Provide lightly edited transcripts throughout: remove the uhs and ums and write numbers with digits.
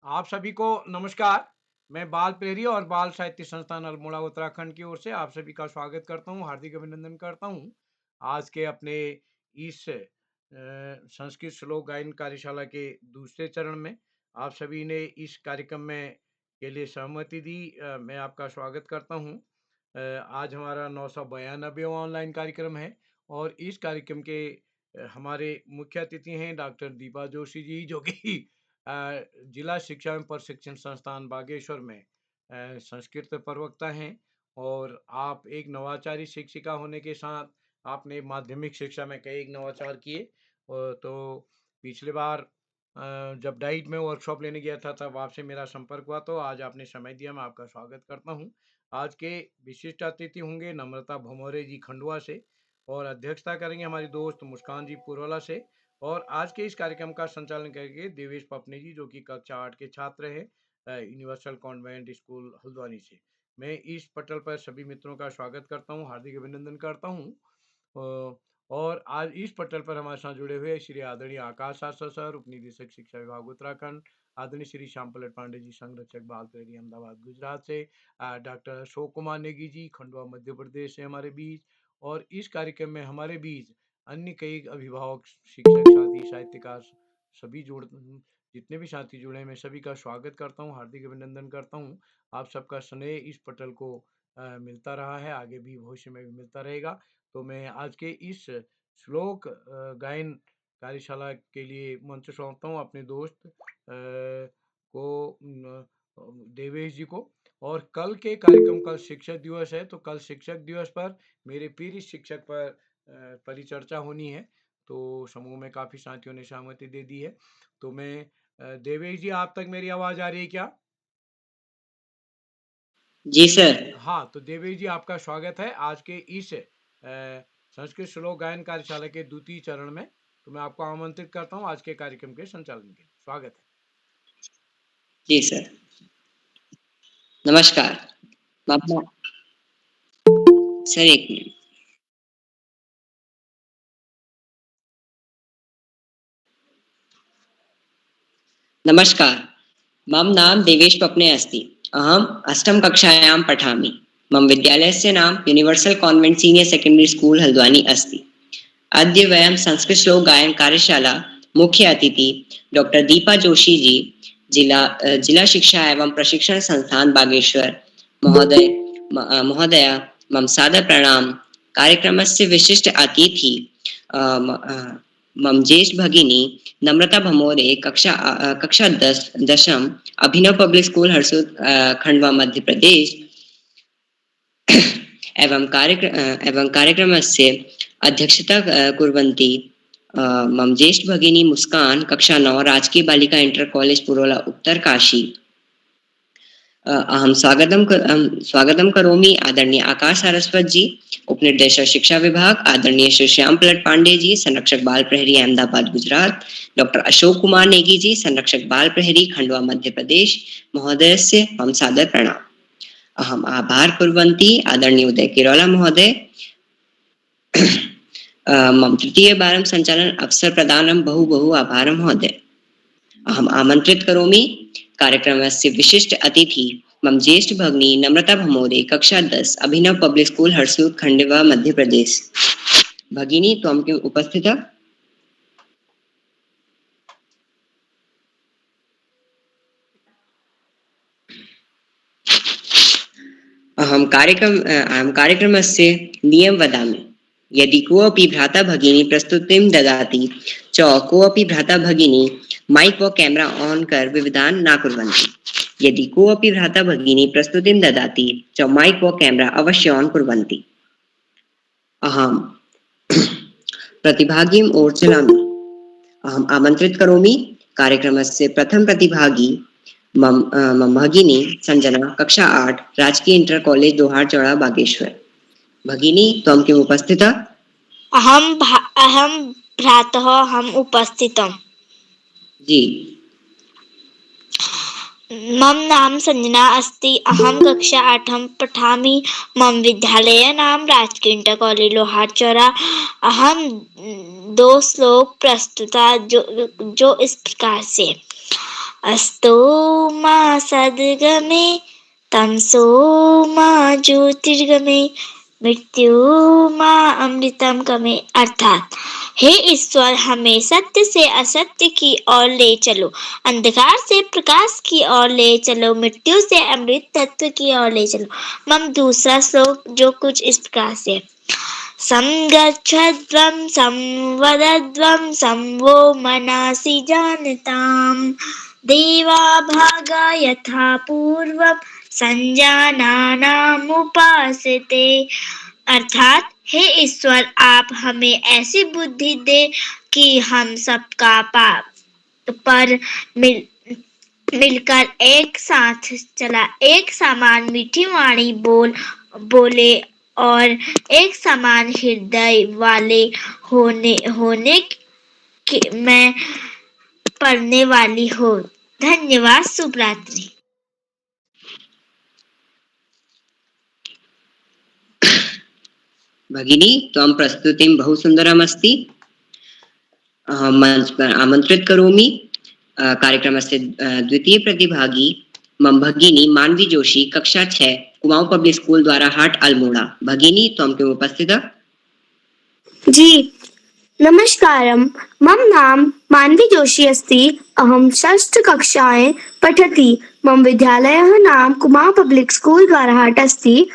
आप सभी को नमस्कार। मैं बाल प्रेरी और बाल साहित्य संस्थान अल्मोड़ा उत्तराखंड की ओर से आप सभी का स्वागत करता हूँ, हार्दिक अभिनंदन करता हूँ। आज के अपने इस संस्कृत श्लोक गायन कार्यशाला के दूसरे चरण में आप सभी ने इस कार्यक्रम में के लिए सहमति दी। मैं आपका स्वागत करता हूँ। आज हमारा 992वां ऑनलाइन कार्यक्रम है और इस कार्यक्रम के हमारे मुख्य अतिथि हैं डॉक्टर दीपा जोशी जी, जो कि जिला शिक्षा एवं प्रशिक्षण संस्थान बागेश्वर में संस्कृत प्रवक्ता हैं। और आप एक नवाचारी शिक्षिका होने के साथ आपने माध्यमिक शिक्षा में कई एक नवाचार किए। तो पिछले बार जब डाइट में वर्कशॉप लेने गया था तब आपसे मेरा संपर्क हुआ, तो आज आपने समय दिया, मैं आपका स्वागत करता हूँ। आज के विशिष्ट अतिथि होंगे नम्रता भमोरे जी खंडवा से, और अध्यक्षता करेंगे हमारी दोस्त मुस्कान जी पुरोला से। और आज के इस कार्यक्रम का संचालन करेंगे देवेश पपनी जी, जो कि कक्षा 8 के छात्र हैं यूनिवर्सल कॉन्वेंट स्कूल हल्द्वानी से। मैं इस पटल पर सभी मित्रों का स्वागत करता हूँ, हार्दिक अभिनंदन करता हूँ। और आज इस पटल पर हमारे साथ जुड़े हुए श्री आदरणीय आकाश शास्त्र सर, उप निदेशक शिक्षा विभाग उत्तराखंड, आदरणीय श्री श्याम पलट पांडे जी, संरक्षक बाल प्रेरी अहमदाबाद गुजरात से, डॉक्टर अशोक कुमार नेगी जी खंडवा मध्य प्रदेश से हमारे बीच। और इस कार्यक्रम में हमारे बीच अन्य कई अभिभावक, शिक्षक, साथी, साहित्यकार सभी जुड़ जितने भी साथी जुड़े हैं, मैं सभी का स्वागत करता हूँ, हार्दिक अभिनंदन करता हूँ। आप सबका स्नेह इस पटल को मिलता रहा है, आगे भी भविष्य में भी मिलता रहेगा। तो मैं आज के इस श्लोक गायन कार्यशाला के लिए मंच सौंपता हूँ अपने दोस्त को, देवेश जी को। और कल के कार्यक्रम, कल शिक्षक दिवस है, तो कल शिक्षक दिवस पर मेरे प्रिय शिक्षक पर परिचर्चा होनी है। तो समूह में काफी साथियों ने सहमति दे दी है। तो मैं देवेश जी, आप तक मेरी आवाज आ रही है क्या? जी सर। हाँ, तो देवेश जी, आपका स्वागत है आज के इस संस्कृत श्लोक गायन कार्यशाला के द्वितीय चरण में। तो मैं आपको आमंत्रित करता हूँ आज के कार्यक्रम के संचालन के लिए। स्वागत है। जी सर। नमस्कार। बाबा सर, एक मिनट। नमस्कार। मम नाम देवेश पप्ने अस्ति। अहम अष्टम कक्षायां पठामि। मम विद्यालयस्य नाम universal convent senior secondary school Haldwani अस्ति। अद्य वयं संस्कृत श्लोक गायन कार्यशाला मुख्य अतिथि डॉक्टर दीपा जोशी जी, जिला शिक्षा एवं प्रशिक्षण संस्थान बागेश्वर महोदया, मम सादर प्रणाम। कार्यक्रमस्य विशिष्ट अतिथि मम ज्येष्ठ भगिनी नम्रता भमोरे, कक्षा 10 अभिनव पब्लिक स्कूल हरसूद, खंडवा मध्य प्रदेश। एवं कार्यक्रमस्य अध्यक्षता कुर्वन्ति मम ज्येष्ठ भगिनी मुस्कान, कक्षा 9 राजकीय बालिका इंटर कॉलेज पुरोला उत्तरकाशी। अहम स्वागतम करोमि आदरणीय आकाश सारस्वत जी, उपनिर्देशक शिक्षा विभाग, आदरणीय श्री श्याम पलट पांडे जी, संरक्षक बाल प्रहरी अहमदाबाद गुजरात, डॉक्टर अशोक कुमार नेगी जी, संरक्षक बाल प्रहरी खंडवा मध्य प्रदेश महोदय से मम सादर प्रणाम। अहम आभार कुर्वन्ति आदरणीय उदय किरोला महोदय मम तृतीय बारं संचालन अवसर प्रदानं बहु बहु आभारं महोदय। अहम आमंत्रित करोमि कार्यक्रमस्य विशिष्ट अतिथि मम ज्येष्ठ भगिनी नम्रता भमोरे, कक्षा 10 अभिनव पब्लिक स्कूल हरसूद, खंडवा मध्य प्रदेश। भगिनी त्वं किम् उपस्थिता? अहं कार्यक्रमस्य नियम वदामि। यदि कोऽपि भ्राता भगिनी प्रस्तुतिं ददाति च कोऽपि भ्राता भगिनी माइक व कैमरा ऑन कर विविधान न कुर्वन्ति। यदि कोऽपि भ्राता भगिनी प्रस्तुतिं ददाति च माइक व कैमरा अवश्य ऑन कुर्वन्ति। अहं प्रतिभागीम् ओर्चलामि। अहम् आमन्त्रित करोमि कार्यक्रमस्य प्रथम प्रतिभागी मम भगिनी संजना, कक्षा 8 राजकीय इंटर कॉलेज दोहार चौड़ा बागेश्वर। भगिनी त्वं किम् उपस्थिता? अहं भ्रातः, हम उपस्थितम्। जी। मम नाम संजना अस्ति। अहं कक्षा 8 पठामि। मम विद्यालय नाम राजकीय इंटर कॉलेज लोहारचौरा। अहम 2 श्लोक प्रस्तुता जो इस प्रकार से। अस्तो मा सद्गमे तमसो मा ज्योतिर्गमे मृत्यु मा अमृतम गमे। अर्थात हे ईश्वर, हमें सत्य से असत्य की ओर ले चलो, अंधकार से प्रकाश की ओर ले चलो, मृत्यु से अमृत तत्व की ओर ले चलो। मम दूसरा श्लोक जो कुछ इस प्रकार से, संगच्छध्वं संवदध्वं संवो मनासि जानताम् देवा भागा यथा पूर्वं संजानानाम् उपासते। अर्थात हे ईश्वर, आप हमें ऐसी बुद्धि दे कि हम सबका पाप पर मिलकर एक साथ चला, एक समान मीठी वाणी बोले और एक समान हृदय वाले होने में पढ़ने वाली हो। धन्यवाद। शुभ रात्रि। भगिनी त्वं प्रस्तुतिं बहु सुन्दरमस्ति। अहं मंच पर आमन्त्रित करोमि कार्यक्रमस्य द्वितीय प्रतिभागी मम भगिनी मानवी जोशी, कक्षा 6, कुमाऊं पब्लिक स्कूल द्वाराहाट अल्मोड़ा। भगिनी त्वं किम् उपस्थिता? जी नमस्कारं, मम नाम मानवी जोशी अस्ति। अहं षष्ठकक्षायां पठति। मम विद्यालयः नाम कुमाऊं पब्लिक स्कूल द्वाराहाट अस्ति।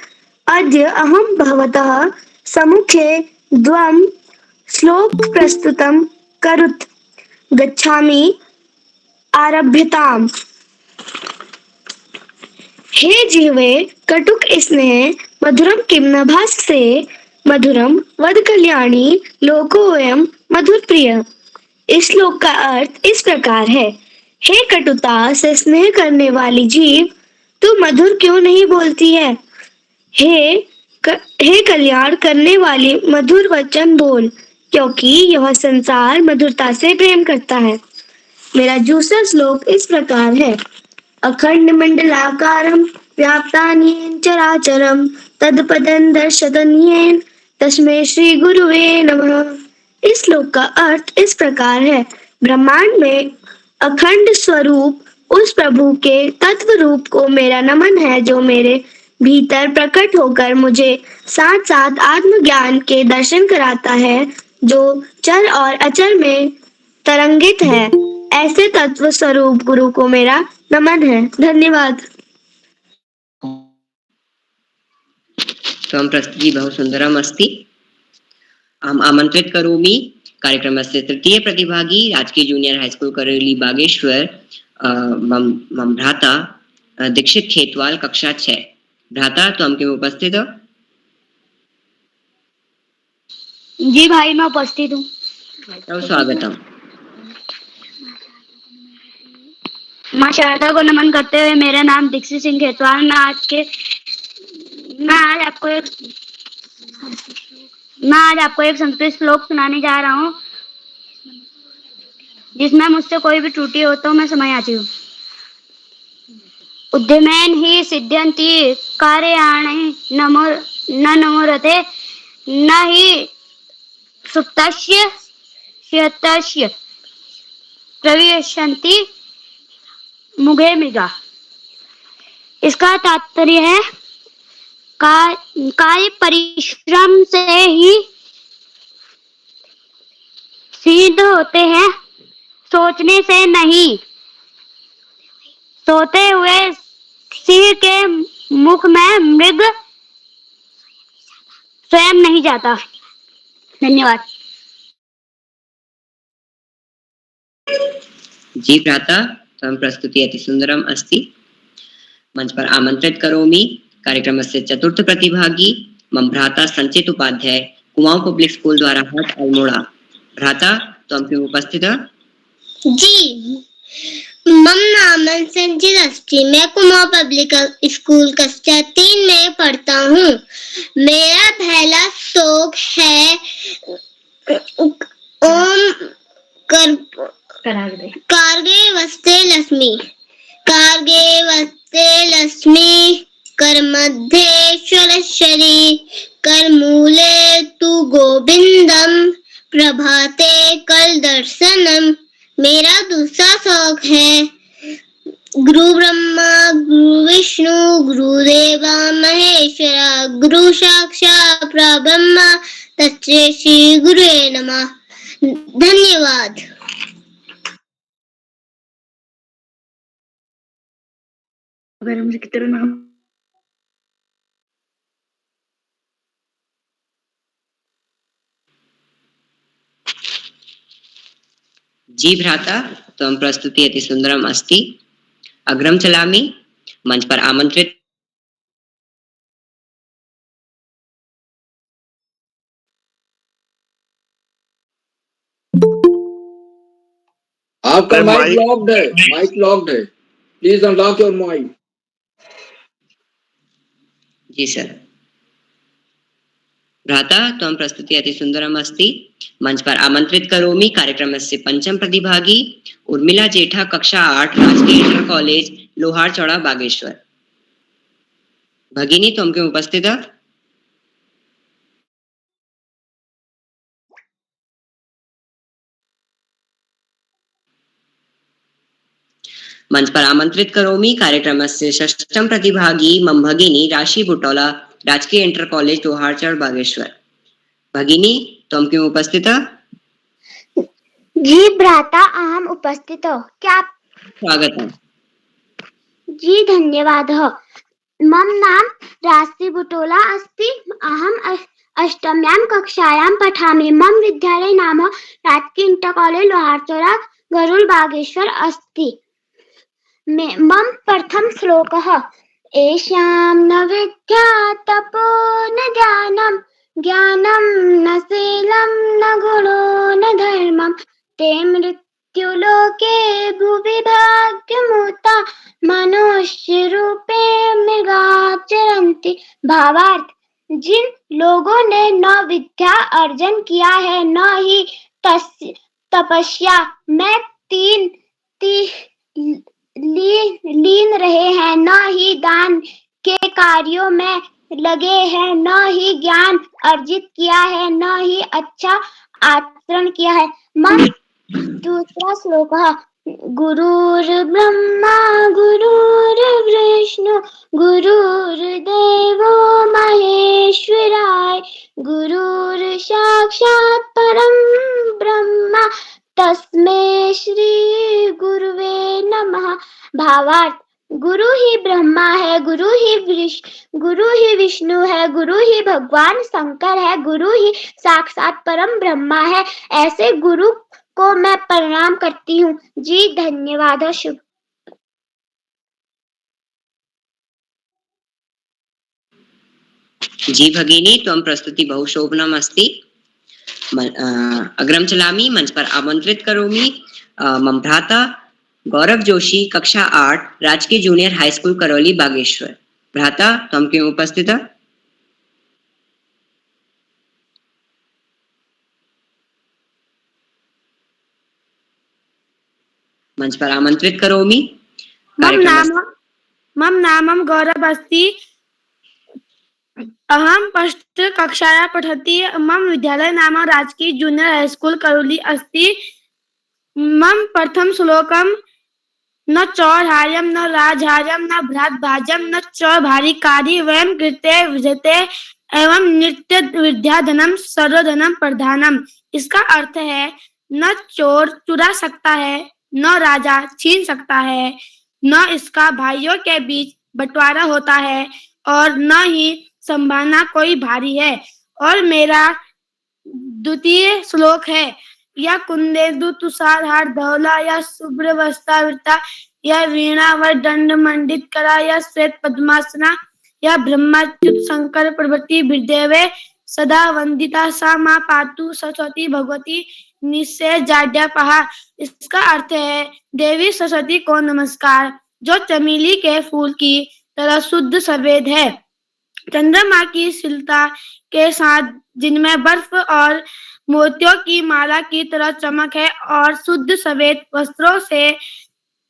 अद्य अहं भवतः सम्मुखे द्वं श्लोक प्रस्तुतं करुत् गच्छामि। आरभ्यताम्। हे जिह्वे कटुक स्नेह मधुरं किं न भासते, मधुरम वद कल्याणी लोकोऽयं मधुर प्रिय। इस श्लोक का अर्थ इस प्रकार है, हे कटुता से स्नेह करने वाली जीव, तू मधुर क्यों नहीं बोलती है? हे कल्याण करने वाली मधुर वचन बोल, क्योंकि यह संसार मधुरता से प्रेम करता है। मेरा दूसरा श्लोक इस प्रकार है, अखंड मंडलाकारं व्याप्तान येन चराचरं तत्पदं दर्शयन् येन तस्मै श्री गुरुवे नमः। इस श्लोक का अर्थ इस प्रकार है, ब्रह्मांड में अखंड स्वरूप उस प्रभु के तत्व रूप को मेरा नमन है, जो मेरे भीतर प्रकट होकर मुझे साथ साथ आत्मज्ञान के दर्शन कराता है, जो चर और अचर में तरंगित है। ऐसे तत्व स्वरूप गुरु को मेरा नमन है। धन्यवाद। त्वं प्रस्तुतिः बहु सुन्दरम् अस्ति। अहम् आमन्त्रित करोमि कार्यक्रमस्य तृतीय प्रतिभागी राजकीय junior high school Karauli Bageshwar मम भ्राता दीक्षित खेतवाल, कक्षा 6। भ्राता त्वं किम् उपस्थित? जी भाई, मैं उपस्थित हूँ। तव स्वागतम। माँ शारदा को नमन करते हुए मेरा नाम दीक्षित सिंह खेतवाल। मैं आज आपको एक संस्कृत श्लोक सुनाने जा रहा हूँ, जिसमें मुझसे कोई भी त्रुटि हो तो मैं समय आती हूँ। उद्यमेन ही सिद्ध्यन्ति कार्याणि न नमोरते न ही सुप्तस्य श्यतस्य प्रविशन्ति मुगे मृगा। इसका तात्पर्य है, कार्य परिश्रम से ही सिद्ध होते हैं, सोचने से नहीं। सोते हुए सिंह के मुख में मृग स्वयं नहीं जाता। धन्यवाद। जी भ्राता, त्वं प्रस्तुतिः अति सुन्दरम् अस्ति। मंच पर आमन्त्रित करोमि कार्यक्रमस्य चतुर्थ प्रतिभागी मम भ्राता संचित उपाध्याय, कुमाऊं पब्लिक स्कूल द्वाराहाट अल्मोड़ा। भ्राता त्वं किम् उपस्थितः? जी, मम नाम संचित अस्ति। मैं कुमाऊं पब्लिक स्कूल कक्षा 3 में पढ़ता हूँ। मेरा पहला श्लोक है, ओम कार्गे वस्ते लक्ष्मी, कार्गे वस्ते लक्ष्मी, कर मध्येश्वरेश्वरी, कर मूले तु गोविंदम, प्रभाते कल दर्शनम। मेरा दूसरा श्लोक है, गुरु ब्रह्मा गुरु विष्णु गुरुदेव महेश्वरा गुरु साक्षात् परब्रह्म तस्मै श्री गुरुवे नमः। धन्यवाद। जी भ्राता, त्वं प्रस्तुति अति सुंदरम अस्ति। अग्रम चलामि। मंच पर आमंत्रित आपका माइक लॉक्ड है, माइक लॉक्ड है, प्लीज अनलॉक योर माइक। जी सर। भ्राता त्वं प्रस्तुति अति सुंदरम अस्ति। मंच पर आमंत्रित करोमि कार्यक्रमस्य पंचम प्रतिभागी उर्मिला जेठा कक्षा 8 राजकीय इंटर कॉलेज लोहार चौड़ा बागेश्वर। भगिनी त्वं किम् उपस्थिता? मंच पर आमंत्रित करोमि कार्यक्रमस्य षष्ठम प्रतिभागी मम भगिनी राशि बुटोला राजकीय इंटर कॉलेज लोहारचड़ बागेश्वर। भगिनी त्वं किम् उपस्थिता? जी भ्राता अहम् उपस्थितो। क्या स्वागतम्। जी धन्यवादः। मम नाम राशि बुटोला अस्ति। अहम् अष्टम्यां कक्षायां पठामि। मम विद्यालय नाम राजकीय इंटर कॉलेज लोहारचौड़ा गरुड़ बागेश्वर अस्ति। मम प्रथम श्लोकः एषां न विद्या तपो न ज्ञानं ज्ञानं न शीलं न गुणो न धर्मं ते मृत्युलोके भुवि भाग्यमुता मनुष्य रूपे मृगाचरन्ति। भावार्थ, जिन लोगों ने न विद्या अर्जन किया है न ही तपस्या में लीन रहे हैं, न ही दान के कार्यों में लगे हैं, न ही ज्ञान अर्जित किया है, न ही अच्छा आचरण किया है। दूसरा श्लोक है गुरुर्ब्रह्मा गुरुर्विष्णु गुरुर्देवो महेश्वराय गुरुर्साक्षात् परं ब्रह्म तस्मै श्री गुरुवे नमः। भावार्थ, गुरु ही ब्रह्मा है, गुरु ही विष्णु है, गुरु ही भगवान शंकर है, गुरु ही साक्षात परम ब्रह्मा है। ऐसे गुरु को मैं प्रणाम करती हूँ। जी धन्यवाद। शुभ। जी भगिनी त्वं प्रस्तुति बहु शोभनम् अस्ति। अग्रम चलामि। मंच पर आमंत्रित करोमि मम भ्राता गौरव जोशी कक्षा 8 राजकीय junior high school Karauli Bageshwar. भ्राता त्वं किम् उपस्थिता? मंच पर आमंत्रित करोमि। मम नामं गौरव अस्ति। अहं षष्ठ कक्षायां पठति। मम विद्यालय नाम राजकीय जूनियर हाई स्कूल करौली अस्ति। मम प्रथम श्लोकम न चौर्हार्यं न राजहार्यं न भ्रातभाज्यं न च भारिकारी वयं कृते विजते एवं नित्य विद्याधनम सर्वधनम प्रधानम। इसका अर्थ है न चोर चुरा सकता है, न राजा छीन सकता है, न इसका भाइयों के बीच बंटवारा होता है और न ही संभालना कोई भारी है। और मेरा द्वितीय श्लोक है या कुंदेन्दु तुषारहार धौला या शुभ्र वस्त्रावृता या वीणा व दंड मंडित करा या श्वेत पद्मासना या ब्रह्माच्युत शंकर प्रभृति विदेवे सदा वंदिता सा मां पातु सरस्वती भगवती निश्चय जाड्यापहा। इसका अर्थ है देवी सरस्वती को नमस्कार, जो चमेली के फूल की तरह शुद्ध सफेद है, चंद्रमा की शीलता के साथ, जिनमें बर्फ और मोतियों की माला की तरह चमक है और शुद्ध सफेद वस्त्रों से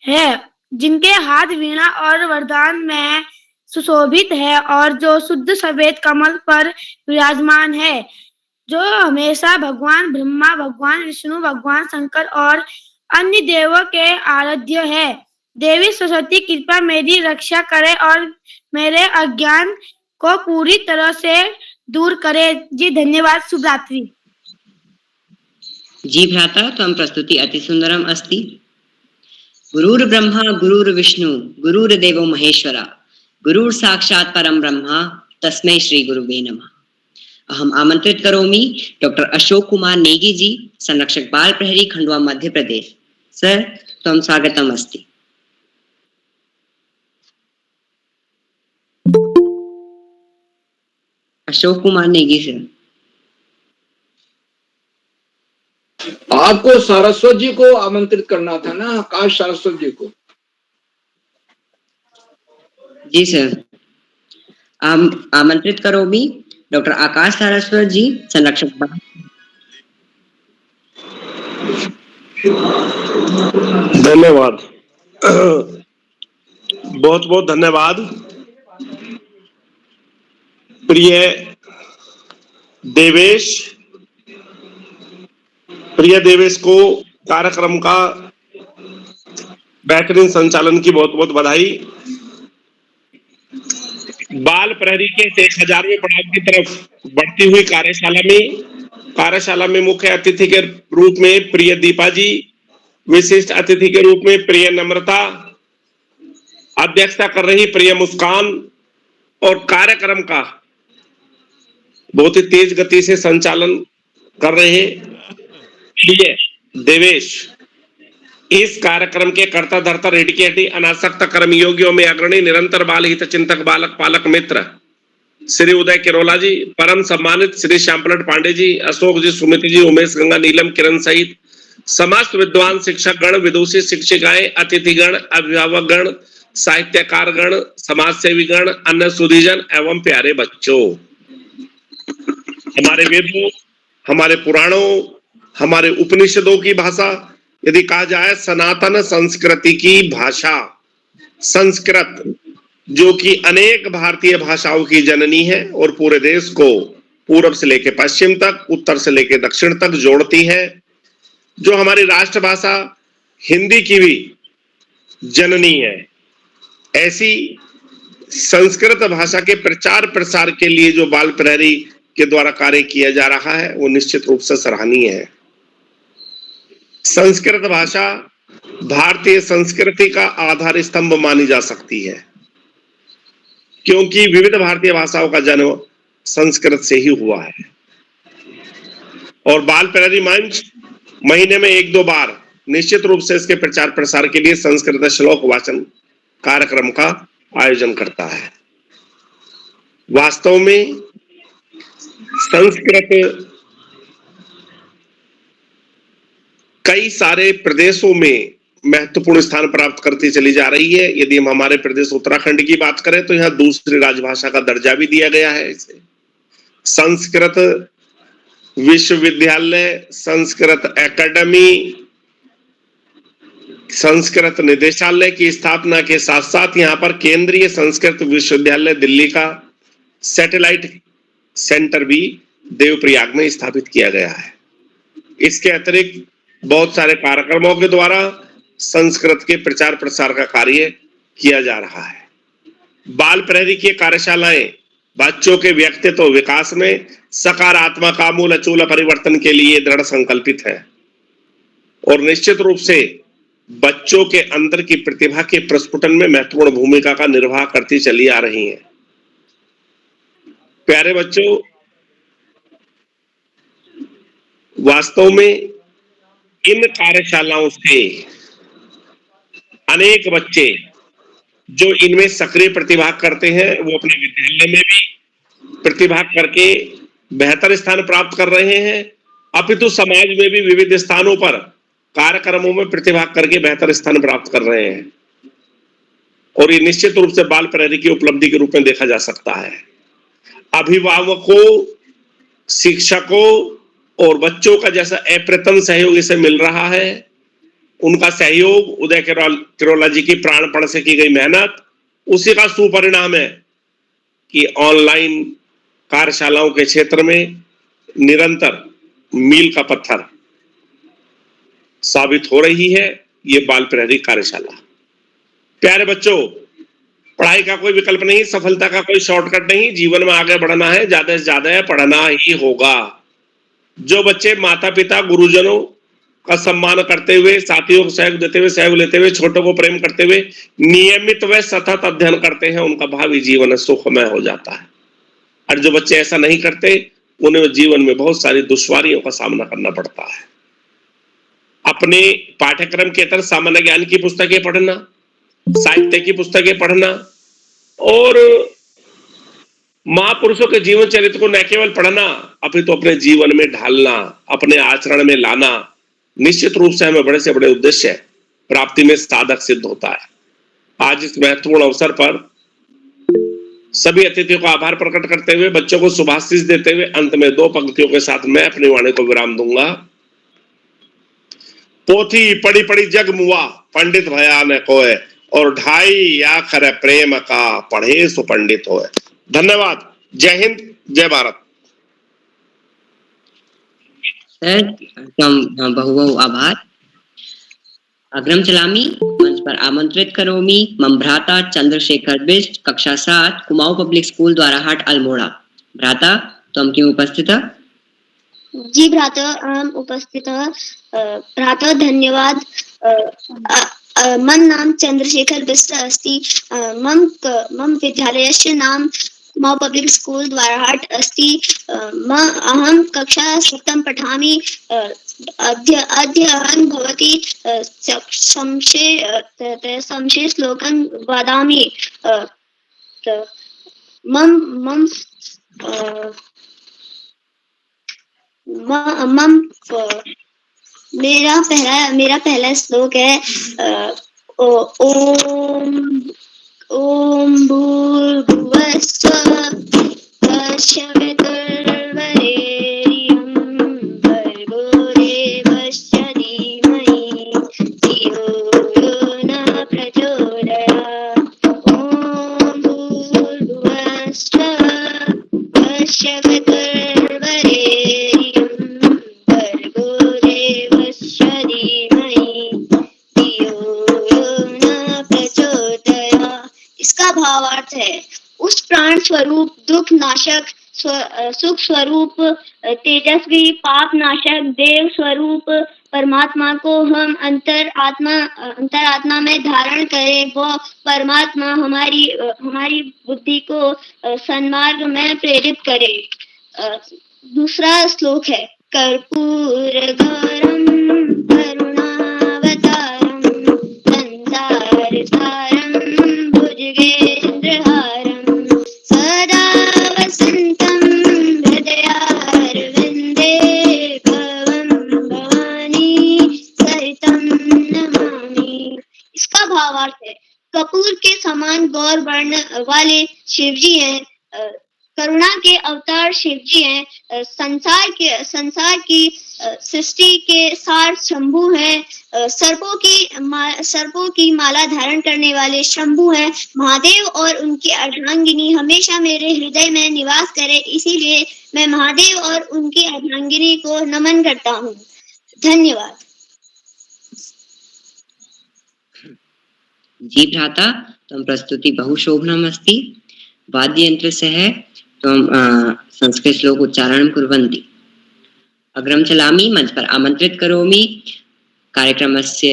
है, जिनके हाथ वीणा और वरदान में सुशोभित है और जो शुद्ध सफेद कमल पर विराजमान है, जो हमेशा भगवान ब्रह्मा, भगवान विष्णु, भगवान शंकर और अन्य देवों के आराध्य है, देवी सरस्वती कृपा मेरी रक्षा करे और मेरे अज्ञान को पूरी तरह से दूर करे। जी धन्यवाद। शुभ रात्रि। जी भ्राता, त्वं प्रस्तुति अति सुंदरम अस्ति। गुरुर्ब्रह्मा गुरुर्विष्णु गुरुर्देवो महेश्वरा गुरुर् साक्षात् परम ब्रह्मा तस्मै श्री गुरुवे नमः। अहम आमंत्रित करोमि डॉक्टर अशोक कुमार नेगी जी, संरक्षक बाल प्रहरी, खंडवा, मध्य प्रदेश। सर, त्वं स्वागतम अस्ति। अशोक कुमार नेगी सर। आपको सारस्वत जी को आमंत्रित करना था ना, आकाश सारस्वत जी को। जी सर, आमंत्रित करोमि डॉक्टर आकाश सारस्वत जी, संरक्षक बाल। धन्यवाद, बहुत बहुत धन्यवाद। प्रिय देवेश को कार्यक्रम का बेहतरीन संचालन की बहुत बहुत बधाई। बाल प्रहरी के 1000वें पड़ाव की तरफ बढ़ती हुई कार्यशाला में मुख्य अतिथि के रूप में प्रिय दीपा जी, विशिष्ट अतिथि के रूप में प्रिय नम्रता, अध्यक्षता कर रही प्रिय मुस्कान और कार्यक्रम का बहुत ही तेज गति से संचालन कर रहे प्रिय देवेश, इस कार्यक्रम के कर्ता धर्ता रेडिकेटी अनासक्त कर्मयोगियों में अग्रणी निरंतर बाल हित चिंतक बालक पालक मित्र श्री उदय किरोला जी, परम सम्मानित श्री श्यामपलट पांडे जी, अशोक जी, सुमिति जी, उमेश गंगा, नीलम, किरण सहित समस्त विद्वान शिक्षक गण, विदुषी शिक्षिकाएं, अतिथिगण, अभिभावक गण, साहित्यकार गण, समाज सेवी गण, अन्य सुधीजन एवं प्यारे बच्चों, हमारे वेदों, हमारे पुराणों, हमारे उपनिषदों की भाषा, यदि कहा जाए सनातन संस्कृति की भाषा संस्कृत, जो कि अनेक भारतीय भाषाओं की जननी है और पूरे देश को पूर्व से लेकर पश्चिम तक, उत्तर से लेकर दक्षिण तक जोड़ती है, जो हमारी राष्ट्रभाषा हिंदी की भी जननी है, ऐसी संस्कृत भाषा के प्रचार प्रसार के लिए जो बाल प्रहरी के द्वारा कार्य किया जा रहा है वो निश्चित रूप से सराहनीय है। संस्कृत भाषा भारतीय संस्कृति का आधार स्तंभ मानी जा सकती है, क्योंकि विविध भारतीय भाषाओं का जन्म संस्कृत से ही हुआ है। और बाल प्रहरी मंच महीने में 1-2 बार निश्चित रूप से इसके प्रचार प्रसार के लिए संस्कृत श्लोक वाचन कार्यक्रम का आयोजन करता है। वास्तव में संस्कृत कई सारे प्रदेशों में महत्वपूर्ण स्थान प्राप्त करती चली जा रही है। यदि हम हमारे प्रदेश उत्तराखंड की बात करें तो यहाँ दूसरी राजभाषा का दर्जा भी दिया गया है इसे। संस्कृत विश्वविद्यालय, संस्कृत एकेडमी, संस्कृत निदेशालय की स्थापना के साथ साथ यहाँ पर केंद्रीय संस्कृत विश्वविद्यालय दिल्ली का सैटेलाइट सेंटर भी देवप्रयाग में स्थापित किया गया है। इसके अतिरिक्त बहुत सारे कार्यक्रमों के द्वारा संस्कृत के प्रचार प्रसार का कार्य किया जा रहा है। बाल प्रहरी की कार्यशालाएं बच्चों के व्यक्तित्व विकास में सकारात्मक आमूल परिवर्तन के लिए दृढ़ संकल्पित है और निश्चित रूप से बच्चों के अंदर की प्रतिभा के प्रस्फुटन में महत्वपूर्ण भूमिका का निर्वाह करती चली आ रही हैं। प्यारे बच्चों, वास्तव में इन कार्यशालाओं से अनेक बच्चे जो इनमें सक्रिय प्रतिभाग करते हैं वो अपने विद्यालय में भी प्रतिभाग करके बेहतर स्थान प्राप्त कर रहे हैं, अपितु समाज में भी विविध स्थानों पर कार्यक्रमों में प्रतिभाग करके बेहतर स्थान प्राप्त कर रहे हैं। और ये निश्चित रूप से बाल प्रहरी की उपलब्धि के रूप में देखा जा सकता है। अभिभावकों, शिक्षकों और बच्चों का जैसा अप्रतिम सहयोग इसे मिल रहा है, उनका सहयोग, उदय किरोला जी की प्राणपण से की गई मेहनत, उसी का सुपरिणाम है कि ऑनलाइन कार्यशालाओं के क्षेत्र में निरंतर मील का पत्थर साबित हो रही है ये बाल प्रहरी कार्यशाला। प्यारे बच्चों, पढ़ाई का कोई विकल्प नहीं, सफलता का कोई शॉर्टकट नहीं, जीवन में आगे बढ़ना है, ज्यादा से ज्यादा पढ़ना ही होगा। जो बच्चे माता पिता गुरुजनों का सम्मान करते हुए, साथियों को सहयोग देते हुए, सहयोग लेते हुए, छोटों को प्रेम करते हुए नियमित व सतत अध्ययन करते हैं, उनका भावी जीवन सुखमय हो जाता है। और जो बच्चे ऐसा नहीं करते, उन्हें जीवन में बहुत सारी दुश्वारियों का सामना करना पड़ता है। अपने पाठ्यक्रम के तरह सामान्य ज्ञान की पुस्तकें पढ़ना, साहित्य की पुस्तकें पढ़ना और महापुरुषों के जीवन चरित्र को न केवल पढ़ना, अपितु अपने जीवन में ढालना, अपने आचरण में लाना निश्चित रूप से हमें बड़े से बड़े उद्देश्य प्राप्ति में साधक सिद्ध होता है। आज इस महत्वपूर्ण अवसर पर सभी अतिथियों का आभार प्रकट करते हुए, बच्चों को शुभाशीष देते हुए अंत में 2 पंक्तियों के साथ मैं अपनी वाणी को विराम दूंगा। पोथी पढ़ी पढ़ी जग मुआ, पंडित भया न कोय, और ढाई आखर प्रेम का, पढ़े सो पंडित होए। धन्यवाद। जय हिंद, जय भारत। सर बहु आभार। अग्रम चलामी मंच पर आमंत्रित करोमि मम भ्राता चंद्रशेखर बिष्ट, कक्षा 7, कुमाऊं पब्लिक स्कूल द्वाराहाट अल्मोड़ा। भ्राता त्वं किम् उपस्थितः? जी भ्राता, अहम् उपस्थितः। भ्राता धन्यवाद। मम नाम चंद्रशेखर बिष्ट अस्ति। मम विद्यालयस्य नाम कुमाऊं पब्लिक स्कूल द्वाराहाट अस्ति। अहं कक्षा 7 पठामि। अद्य भवती संशय श्लोकं वदामि। मेरा पहला श्लोक है ओम भूर्भुवस्सुः तत्सवितुर्वरेण्यं भर्गो देवस्य धीमहि धियो यो नः प्रचोदयात्। ओम भूर्भुवस्सुः तत्सवितुर्वरेण्यं भर्गो देवस्य धीमहि धियो यो नः प्रचोदयात्। इसका भावार्थ है, उस प्राण स्वरूप, दुख नाशक, सुख स्वरूप, तेजस्वी, पाप नाशक, देव स्वरूप परमात्मा को हम अंतरात्मा में धारण करें। वो परमात्मा हमारी बुद्धि को सन्मार्ग में प्रेरित करे। दूसरा श्लोक है कर्पूरगौरम करुणावतारम संसारसारम भुजगेन्द्रहारम सदा वसन्तं हृदयारविन्दे भवं भवानी सहितं नमामि। इसका भावार्थ है, कपूर के समान गौर वर्ण वाले शिवजी हैं, करुणा के अवतार शिवजी हैं, संसार की सृष्टि के सार शंभु हैं, सर्पों की माला धारण करने वाले शंभु हैं। महादेव और उनकी अर्धांगिनी हमेशा मेरे हृदय में निवास करे, इसीलिए मैं महादेव और उनकी अर्धांगिनी को नमन करता हूँ। धन्यवाद। जी भ्राता, त्वं प्रस्तुति बहु शोभनम् अस्ति। वाद्ययन्त्रस्य त्वं संस्कृत श्लोक उच्चारणं कुर्वन्ति। अग्रम चलामि मंच पर आमंत्रित करोमि कार्यक्रमस्य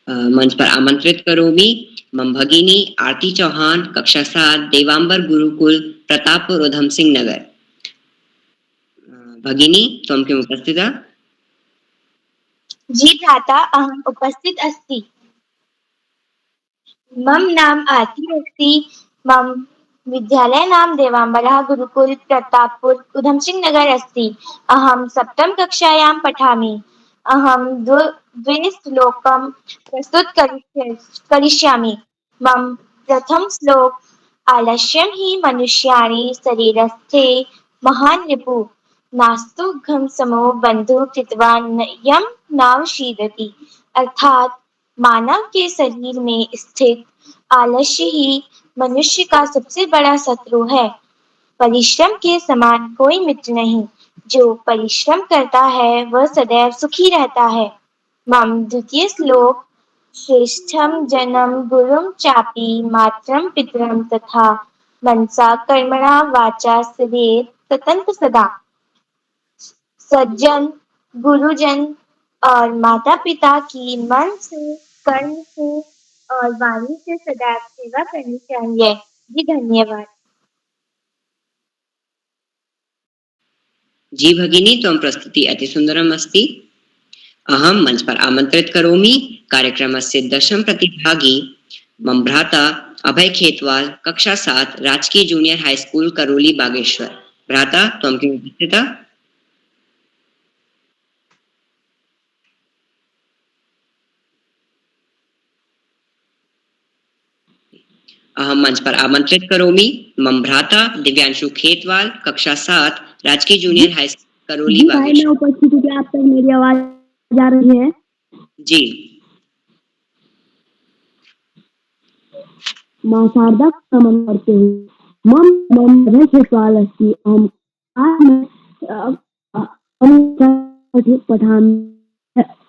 मंच पर आमंत्रित करोमि मम भगिनी आरती चौहान, कक्षा 7, देवांबर गुरुकुल, प्रतापपुर, उधम सिंह नगर। भगिनी त्वं किम् उपस्थिता? जी भ्राता, अहम् उपस्थित अस्ति। मम नाम आरती अस्ति। मम विद्यालय नाम देवांबरः गुरुकुल, प्रतापपुर, उधम सिंह नगर अस्ति। अहं 7म कक्षायां पठामि। अहं द्वे श्लोकं प्रस्तुत करिष्यामि। मम प्रथम श्लोक आलस्यं हि मनुष्याणि शरीरस्थे महान् रिपुः नास्तु घं समो बंधु कृत्वा यम नावशीदति। अर्थात मानव के शरीर में स्थित आलस्य ही मनुष्य का सबसे बड़ा शत्रु है। परिश्रम के समान कोई मित्र नहीं। जो परिश्रम करता है वह सदैव सुखी रहता है। मम द्वितीय श्लोक श्रेष्ठं जनं गुरुं चापि मातरं पितरं तथा मनसा कर्मणा वाचा सिद्ध्येत् ततन्त सदा। सज्जन, गुरुजन और माता पिता की मन से, कर्म से और वाणी से सदैव सेवा करनी चाहिए। जी धन्यवाद। जी भगिनी, त्वं प्रस्तुति अतिसुन्दरम् अस्ति। अहं मंच पर आमन्त्रित करोमि कार्यक्रमस्य दशम प्रतिभागी मम भ्राता अभय खेतवाल, कक्षा 7, राजकीय junior high school Karoli Bageshwar. भ्राता, त्वं किम् उपस्थितः? अहं मंच पर आमंत्रित करोमि मम भ्राता दिव्यांशु खेतवाल, कक्षा 7, राजकीय जूनियर हाई स्कूल करोली जी भाई, मैं बागेश्वर। उपस्थित हूँ। क्या आप तक मेरी आवाज जा रही है? जी। माँ शारदा का नमन करते हुए मम मम अभय खेतवाल अस्ति अहम पठान।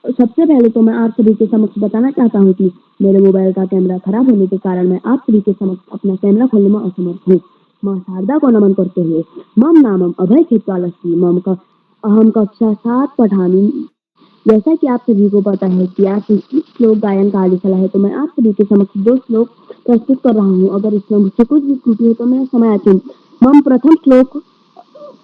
सबसे पहले तो मैं आप सभी के समक्ष बताना चाहता हूँ कि मेरे मोबाइल का कैमरा खराब होने के कारण मैं आप सभी के समक्ष अपना कैमरा खोलने में असमर्थ हूँ। माँ शारदा को नमन करते हुए मम नामम अभय खेतवाल अस्ति मम का अहम कक्षा 7 पठानी। जैसा कि आप सभी को पता है कि आज श्लोक गायन कार्यशाला है, तो मैं आप सभी के समक्ष 2 श्लोक प्रस्तुत कर रहा हूँ। अगर इसमें मुझसे कुछ भी त्रुटि हो तो मैं क्षमायाचिन। मम प्रथम श्लोक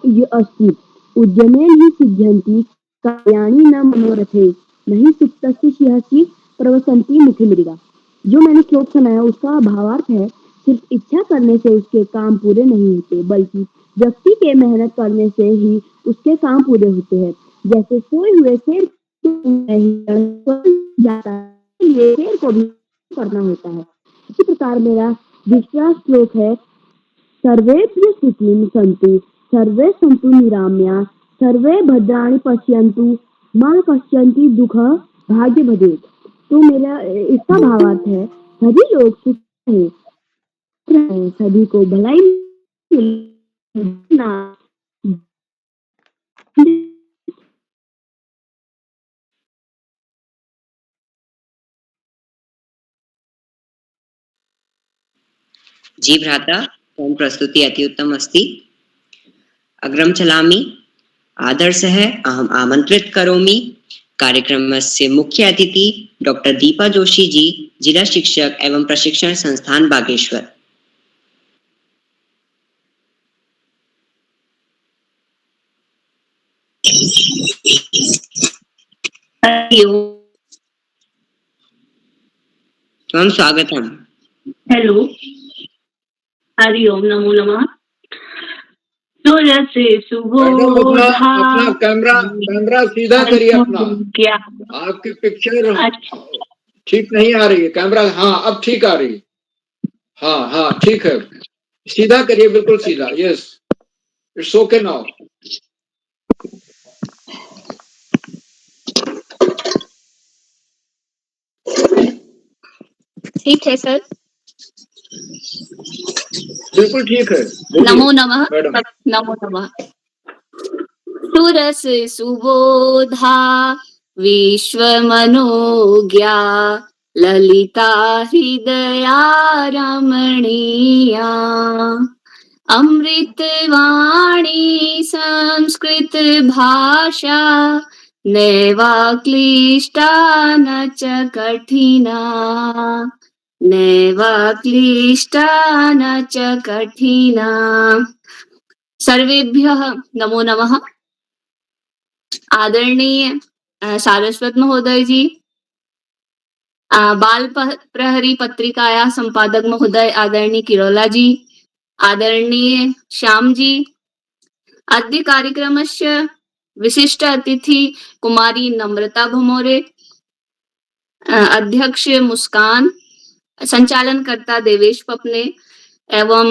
ये अस्ति उद्यमेन हि सिद्ध्यन्ति कार्याणि न मनोरथे नहीं सुप्तस्य शिहसि प्रवसन्ति मुखे मृगा। जो मैंने श्लोक सुनाया उसका भावार्थ है, सिर्फ इच्छा करने से उसके काम पूरे नहीं होते, बल्कि व्यक्ति के मेहनत करने से ही उसके काम पूरे होते हैं। जैसे सोए हुए शेर जाता है, ये शेर को भी करना होता है। इसी प्रकार मेरा दूसरा श्लोक है सर्वेभ्यः सुखिनः सन्तु सर्वे सन्तु निरामया सर्वे भद्राणि पश्यन्तु मा कश्चित् दुःख भाग्य भवेत्। तो मेरा इसका भावार्थ है सभी लोग सुख रहे, सभी को भलाई मिले। जी भ्राता, त्वं प्रस्तुति अति उत्तम अस्ति। अग्रम चलामि। आदर्शः अहम् आमन्त्रित करोमि कार्यक्रमस्य मुख्य अतिथि डॉक्टर दीपा जोशी जी, जिला शिक्षक एवं प्रशिक्षण संस्थान बागेश्वर। त्वं स्वागतम्। हेलो, हरि ओम, नमो नमः। सूरज से मैडम अपना सुबोधा कैमरा सीधा करिए अपना। क्या आपकी पिक्चर अच्छा ठीक नहीं आ रही है। कैमरा हाँ अब ठीक आ रही है। हाँ हाँ ठीक है, सीधा करिए, बिल्कुल सीधा। Yes, it's okay now. ठीक है सर, बिल्कुल ठीक है। नमो नमः। मैडम नमो नमः। सुरस सुबोधा विश्व मनोज्ञा ललिता हृदया रमणीया अमृतवाणी संस्कृत भाषा नैवा क्लिष्टा न च कठिना नैवा क्लिष्टा न च कठिना। सर्वेभ्यः नमो नमः। आदरणीय सारस्वत महोदय जी, बाल प्रहरी पत्रिकायाः संपादक महोदय आदरणीय किरोला जी, आदरणीय श्याम जी, अद्य कार्यक्रमस्य विशिष्ट अतिथि कुमारी नम्रता भमोरे, अध्यक्ष मुस्कान, संचालनकर्ता देवेश पपने एवं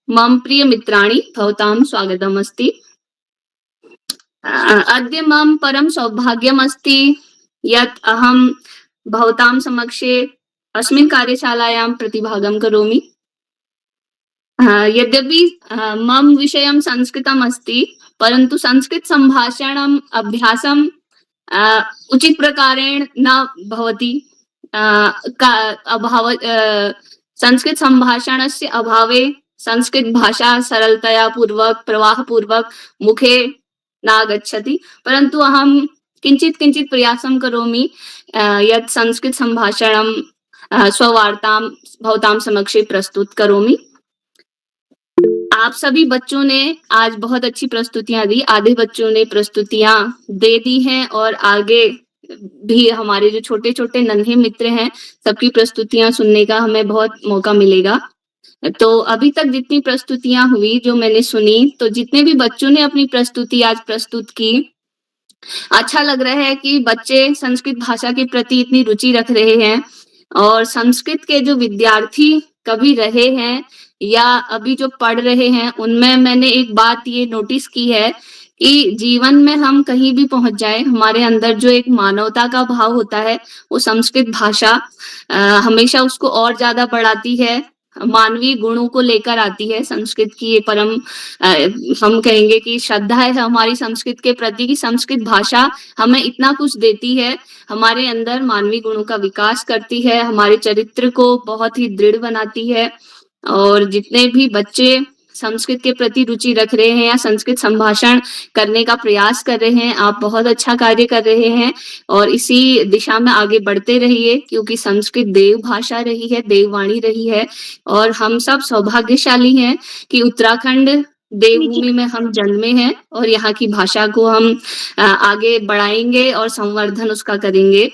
मम प्रिय मित्राणि भवतां स्वागतम् अस्ति। अद्य मम परम सौभाग्यम् अस्ति यत् अहं भवतां समक्षे अस्मिन् कार्यशालायां प्रतिभागं करोमि। यद्यपि मम विषयं संस्कृतम् अस्ति, परन्तु संस्कृत संभाषणम् अभ्यासं उचित प्रकारेण न भवति, संस्कृत सम्भाषणस्य अभावे संस्कृत भाषा सरलतया पूर्वक प्रवाहपूर्वक मुखे नागच्छति, परन्तु अहं किञ्चित् प्रयासं करोमि यत् संस्कृत सम्भाषणं स्ववार्तां भवतां समक्षे प्रस्तुत करोमि। आप सभी बच्चों ने आज बहुत अच्छी प्रस्तुतियां दी, आधे बच्चों ने प्रस्तुतियां दे दी हैं और आगे भी हमारे जो छोटे-छोटे नन्हे मित्र हैं, सबकी प्रस्तुतियां सुनने का हमें बहुत मौका मिलेगा। तो अभी तक जितनी प्रस्तुतियां हुई जो मैंने सुनी, तो जितने भी बच्चों ने अपनी प्रस्तुति आज प्रस्तुत की, अच्छा लग रहा है कि बच्चे संस्कृत भाषा के प्रति इतनी रुचि रख रहे हैं और संस्कृत के जो विद्यार्थी कभी रहे हैं या अभी जो पढ़ रहे हैं, उनमें मैंने एक बात ये नोटिस की है कि जीवन में हम कहीं भी पहुंच जाए, हमारे अंदर जो एक मानवता का भाव होता है, वो संस्कृत भाषा हमेशा उसको और ज्यादा बढ़ाती है, मानवीय गुणों को लेकर आती है। संस्कृत की ये परम हम कहेंगे कि श्रद्धा है हमारी संस्कृत के प्रति कि संस्कृत भाषा हमें इतना कुछ देती है, हमारे अंदर मानवीय गुणों का विकास करती है, हमारे चरित्र को बहुत ही दृढ़ बनाती है। और जितने भी बच्चे संस्कृत के प्रति रुचि रख रहे हैं या संस्कृत संभाषण करने का प्रयास कर रहे हैं, आप बहुत अच्छा कार्य कर रहे हैं और इसी दिशा में आगे बढ़ते रहिए, क्योंकि संस्कृत देव भाषा रही है, देववाणी रही है और हम सब सौभाग्यशाली हैं कि उत्तराखंड देवभूमि में हम जन्मे हैं और यहाँ की भाषा को हम आगे बढ़ाएंगे और संवर्धन उसका करेंगे।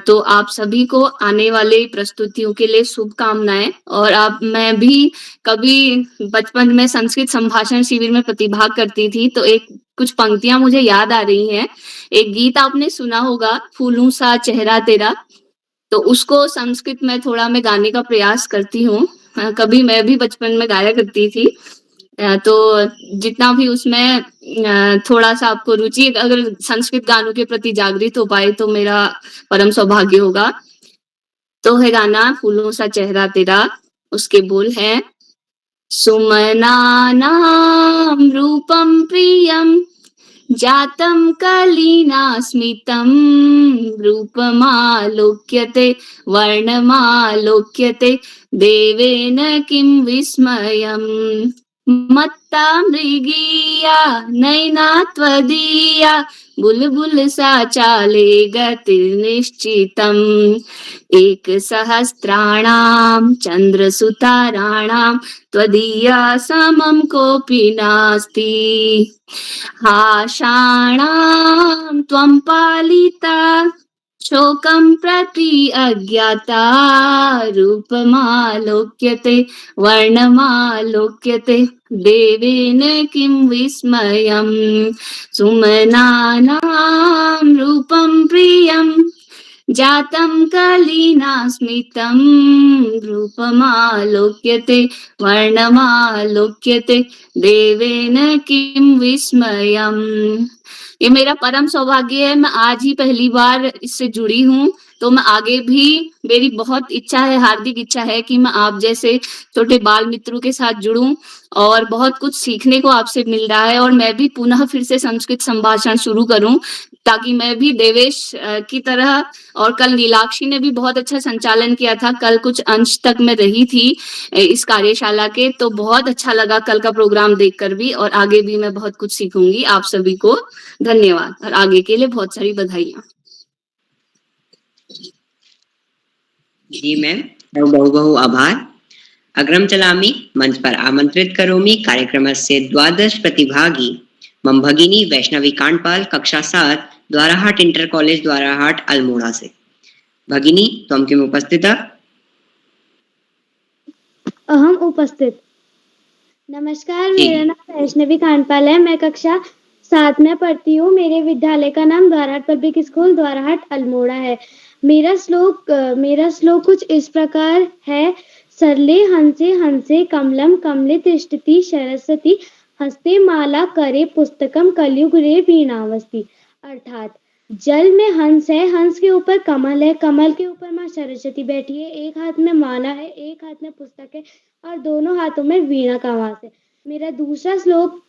तो आप सभी को आने वाले प्रस्तुतियों के लिए शुभकामनाएं। और अब मैं भी कभी बचपन में संस्कृत संभाषण शिविर में प्रतिभाग करती थी, तो एक कुछ पंक्तियां मुझे याद आ रही हैं। एक गीत आपने सुना होगा, फूलों सा चेहरा तेरा, तो उसको संस्कृत में थोड़ा मैं गाने का प्रयास करती हूँ। कभी मैं भी बचपन में गाया करती थी, तो जितना भी उसमें थोड़ा सा आपको रुचि अगर संस्कृत गानों के प्रति जागृत हो पाए तो मेरा परम सौभाग्य होगा। तो है गाना फूलों सा चेहरा तेरा, उसके बोल हैं, सुमनानां रूपम प्रियम जातं कलीना स्मितं रूपमालोक्यते वर्णमालोक्यते देवेन किं विस्मयम् मत्ता मृगीया नैना त्वदीया बुलबुल सा चाले गतिर्निश्चितम् एक सहस्राणां चन्द्रसुताराणां त्वदीया समं कोऽपि नास्ति हाषाणां त्वं पालिता शोकं प्रति अज्ञाता रूपमालोक्यते वर्णमालोक्यते देवेन किं विस्मयम् सुमनानां रूपं प्रियं जातं कलीना स्मितं रूपमालोक्यते वर्णमालोक्यते देवेन किं विस्मयम्। ये मेरा परम सौभाग्य है, मैं आज ही पहली बार इससे जुड़ी हूँ, तो मैं आगे भी मेरी बहुत इच्छा है, हार्दिक इच्छा है कि मैं आप जैसे छोटे बाल मित्रों के साथ जुड़ूं और बहुत कुछ सीखने को आपसे मिल रहा है और मैं भी पुनः फिर से संस्कृत संभाषण शुरू करूं, ताकि मैं भी देवेश की तरह, और कल नीलाक्षी ने भी बहुत अच्छा संचालन किया था, कल कुछ अंश तक मैं रही थी इस कार्यशाला के, तो बहुत अच्छा लगा कल का प्रोग्राम देखकर भी, और आगे भी मैं बहुत कुछ सीखूंगी। आप सभी को धन्यवाद और आगे के लिए बहुत सारी बधाइयां। जी मैम, बहु आभार। अग्रम चलामि मंच पर आमंत्रित करोमि कार्यक्रमस्य द्वादश प्रतिभागी मम भगिनी वैष्णवी कांडपाल कक्षा 7 द्वाराहाट इंटर कॉलेज द्वाराहाट अल्मोड़ा से। भगिनी त्वं किम् उपस्थिता? अहम उपस्थित। नमस्कार, मेरा नाम वैष्णवी कांडपाल है, मैं कक्षा 7 में पढ़ती हूँ। मेरे विद्यालय का नाम द्वाराहाट पब्लिक स्कूल द्वाराहाट अल्मोड़ा है। मेरा श्लोक कुछ इस प्रकार है। सरले हंसे हंसे कमलम कमले तिष्ठति सरस्वती हस्ते माला करे पुस्तकम कलयुग रे वीणावस्ती। अर्थात जल में हंस है, हंस के ऊपर कमल है, कमल के ऊपर माँ सरस्वती बैठी है, एक हाथ में माला है, एक हाथ में पुस्तक है और दोनों हाथों में वीणा का वास है। मेरा दूसरा श्लोक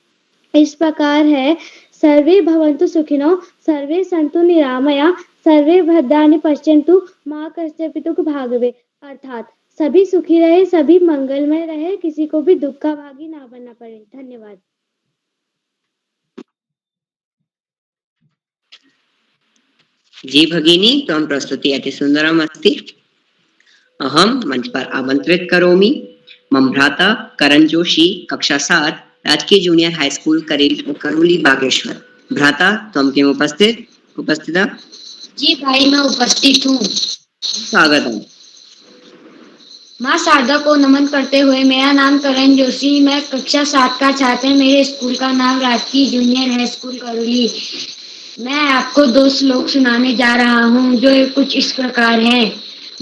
इस प्रकार है। सर्वे भवन्तु सुखिनो सर्वे सन्तु निरामया सर्वे भद्राणि पश्यन्तु माँ कश्चित् दुःख भागवे, अर्थात सभी सुखी रहे, सभी मंगलमय रहे, किसी को भी दुख का भागी ना बनना पड़े। धन्यवाद। जी भगिनी, त्वं प्रस्तुति अति सुंदरम अस्ति। अहम मंच पर आमंत्रित करोमि मम भ्राता करण जोशी, कक्षा 7, राजकीय junior high school Karoli Bageshwar. भ्राता त्वं किम उपस्थिता? जी भाई, मैं उपस्थित हूँ। स्वागतम। माँ शारदा को नमन करते हुए, मेरा नाम करण जोशी, मैं कक्षा 7 का छात्र, मेरे स्कूल का नाम राजकीय जूनियर हाई स्कूल करोली। मैं आपको 2 श्लोक सुनाने जा रहा हूँ जो कुछ इस प्रकार है।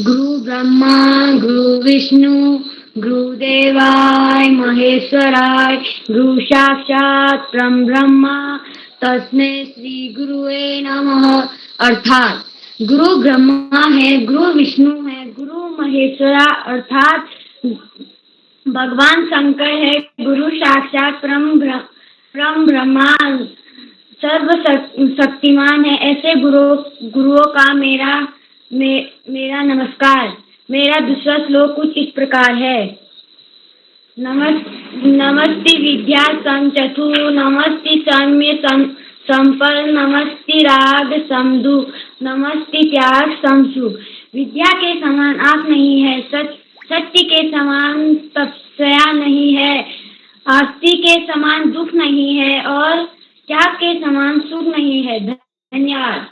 गुरु ब्रह्मा गुरु विष्णु गुरुदेवाय महेश्वराय गुरु साक्षात परम ब्रह्मा तस्मै श्री गुरुवे नमः। अर्थात गुरु ब्रह्मा है, गुरु विष्णु है, गुरु महेश्वरा अर्थात भगवान शंकर है, गुरु साक्षात परम ब्रह्मा सर्व शक्तिमान है। ऐसे गुरुओं का मेरा नमस्कार। मेरा दूसरा श्लोक कुछ इस प्रकार है। नमस्ते विद्या संचतु, नमस्ते सौम्य संपल, नमस्ते राग समधु, नमस्ते त्याग समसु। विद्या के समान आँख नहीं है, सत्य के समान तपस्या नहीं है, आस्ति के समान दुख नहीं है और त्याग के समान सुख नहीं है। धन्यवाद।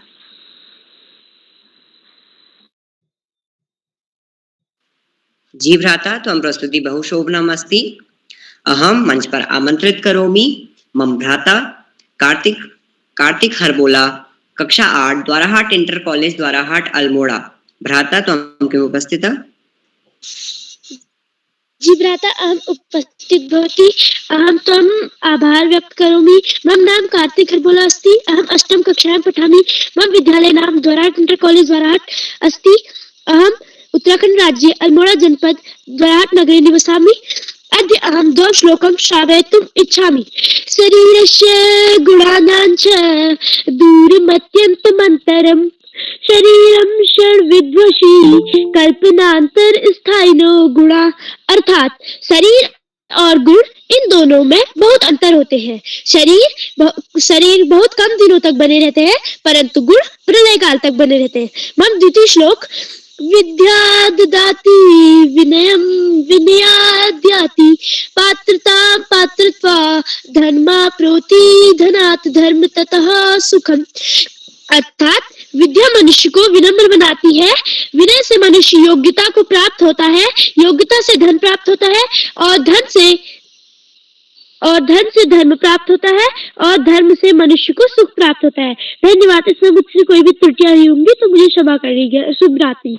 जी भ्राता, त्वं प्रस्तुति बहुशोभनम् अस्ति। अहम मंच पर आमंत्रित करोमि मम भ्राता कार्तिक हरबोला, कक्षा 8, द्वाराहाट इंटर कॉलेज द्वाराहाट अल्मोड़ा। भ्राता त्वं किम उपस्थिता? जी भ्राता, अहम उपस्थित भवति। अहम त्वम् आभार व्यक्त करोमि। मम नाम कार्तिक हरबोला अस्ति। अहम 8म कक्षायां पठामि। मम विद्यालय नाम द्वाराहाट इंटर कॉलेज द्वाराहाट अस्ति। अहम उत्तराखंड राज्ये अल्मोड़ा जनपद द्वाराहाट नगरे निवसामि। अद्य अहम 2 श्लोकं श्रावयितुम् इच्छामि। शरीरस्य गुणानां च दूरमत्यन्तमन्तरम्, शरीरम षड्विद्वशी कल्पनांतर स्थायिनो गुणा। अर्थात शरीर और गुण इन दोनों में बहुत अंतर होते हैं। शरीर बहुत कम दिनों तक बने रहते हैं, परंतु गुण प्रलय काल तक बने रहते हैं। मम द्वितीय श्लोक। विद्या ददाति विनयम विनयाद्याति पात्रता पात्रत्वा धर्मा प्रोति धनात् धर्म ततः सुखम। अर्थात विद्या मनुष्य को विनम्र बनाती है, विनय से मनुष्य योग्यता को प्राप्त होता है, योग्यता से धन प्राप्त होता है और धन से धर्म प्राप्त होता है और धर्म से मनुष्य को सुख प्राप्त होता है। धन्यवाद। इसमें मुझसे कोई भी त्रुटियां हुई होंगी तो मुझे क्षमा करिएगा। शुभ रात्रि।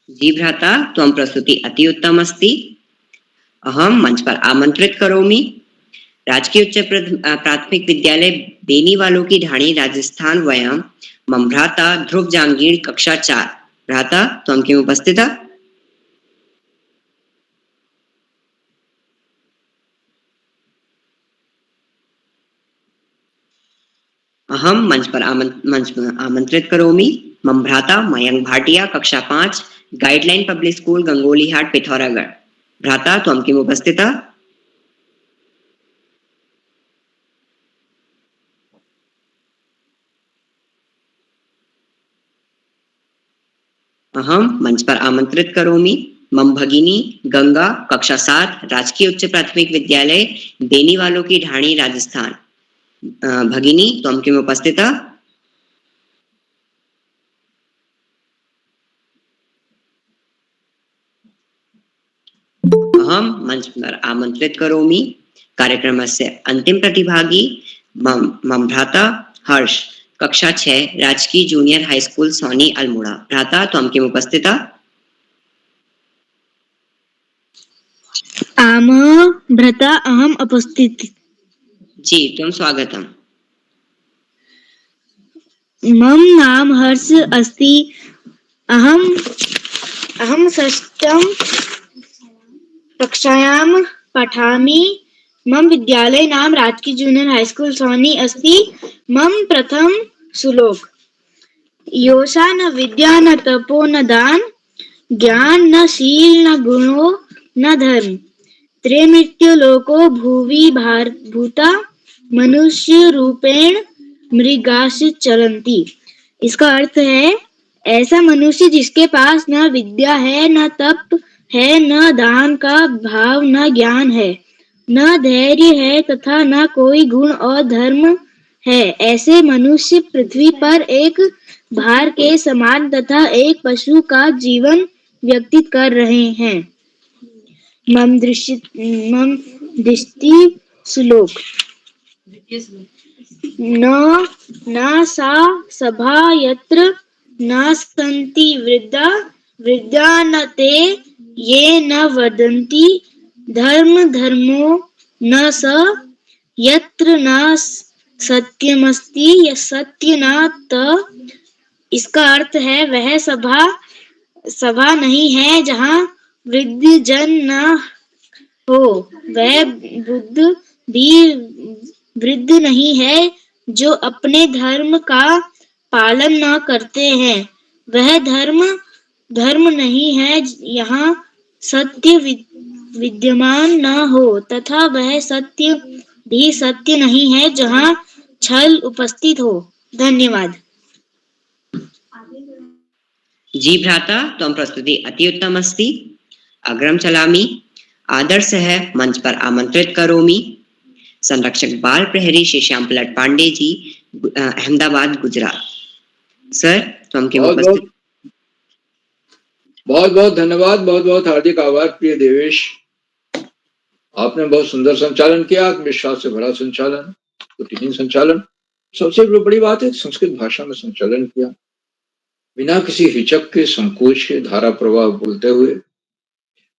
जी भ्राता, त्वं प्रस्तुति अति उत्तम अस्ति। अहम मंच पर आमंत्रित करोमि राजकीय उच्च प्राथमिक विद्यालय बेनीवालों की ढाणी राजस्थान वयम मम भ्राता ध्रुव जांगीर, कक्षा 4। भ्राता त्वं किम उपस्थिता? अहम मंच पर आमंत्रित करोमि मम भ्राता मयंक भाटिया, कक्षा 5, guideline public school Gangolihat Pithoragarh. भ्राता त्वं किम उपस्थिता? अहम मंच पर आमंत्रित करोमि मम भगिनी गंगा, कक्षा 7, राजकीय उच्च प्राथमिक विद्यालय बेनीवालों की ढाणी राजस्थान। भगिनी त्वं किम उपस्थिता? अहम मंच पर आमंत्रित करोमि कार्यक्रमस्य अंतिम प्रतिभागी मम भ्राता हर्ष, कक्षा 6, राजकीय junior high school Soni Almora. भ्राता त्वं किम उपस्थिता? आम भ्राता, अहम उपस्थित। जी त्वं स्वागतम। मम नाम हर्ष अस्ति। अहम 6ष्ठम कक्षायां पठामि। मम विद्यालय नाम राजकीय जूनियर हाई स्कूल सोनी अस्ति। मम प्रथम श्लोक। योषा न विद्या न तपो न दान, ज्ञान न शील न गुणो न धर्म, त्रैमित्यो लोको भुवि भूता, मनुष्य रूपेण मृगासु चलन्ति। इसका अर्थ है, ऐसा मनुष्य जिसके पास न विद्या है, न तप है, न दान का भाव, न ज्ञान है, न धैर्य है तथा न कोई गुण और धर्म है, ऐसे मनुष्य पृथ्वी पर एक भार के समान तथा एक पशु का जीवन व्यतीत कर रहे हैं। मम दृष्टि श्लोक। न सा सभा यत्र न सन्ति वृद्धा, वृद्धा न ते ये न वदन्ति, धर्मो न स यत्र न सत्यमस्ति सत्य न त। इसका अर्थ है, वह सभा नहीं है जहाँ वृद्ध जन न हो, वह बुद्ध भी वृद्ध नहीं है जो अपने धर्म का पालन न करते हैं, वह धर्म नहीं है यहाँ सत्य विद्यमान न हो, तथा वह सत्य भी सत्य नहीं है जहाँ छल उपस्थित हो। धन्यवाद। जी भ्राता, त्वं प्रस्तुति अति उत्तम अस्ति। अग्रम चलामि। आदर्शः मंच पर आमंत्रित करोमि संरक्षक बाल प्रहरी श्री श्याम पलट पांडे जी, अहमदाबाद, गुजरात। सर, त्वं किम् उपस्थित। बहुत बहुत धन्यवाद, बहुत बहुत हार्दिक आभार प्रिय देवेश। आपने बहुत सुंदर संचालन किया, आत्मविश्वास से भरा संचालन, त्रुटिहीन संचालन। सबसे बड़ी बात है, संस्कृत भाषा में संचालन किया, बिना किसी हिचक के, संकोच के, धारा प्रवाह बोलते हुए।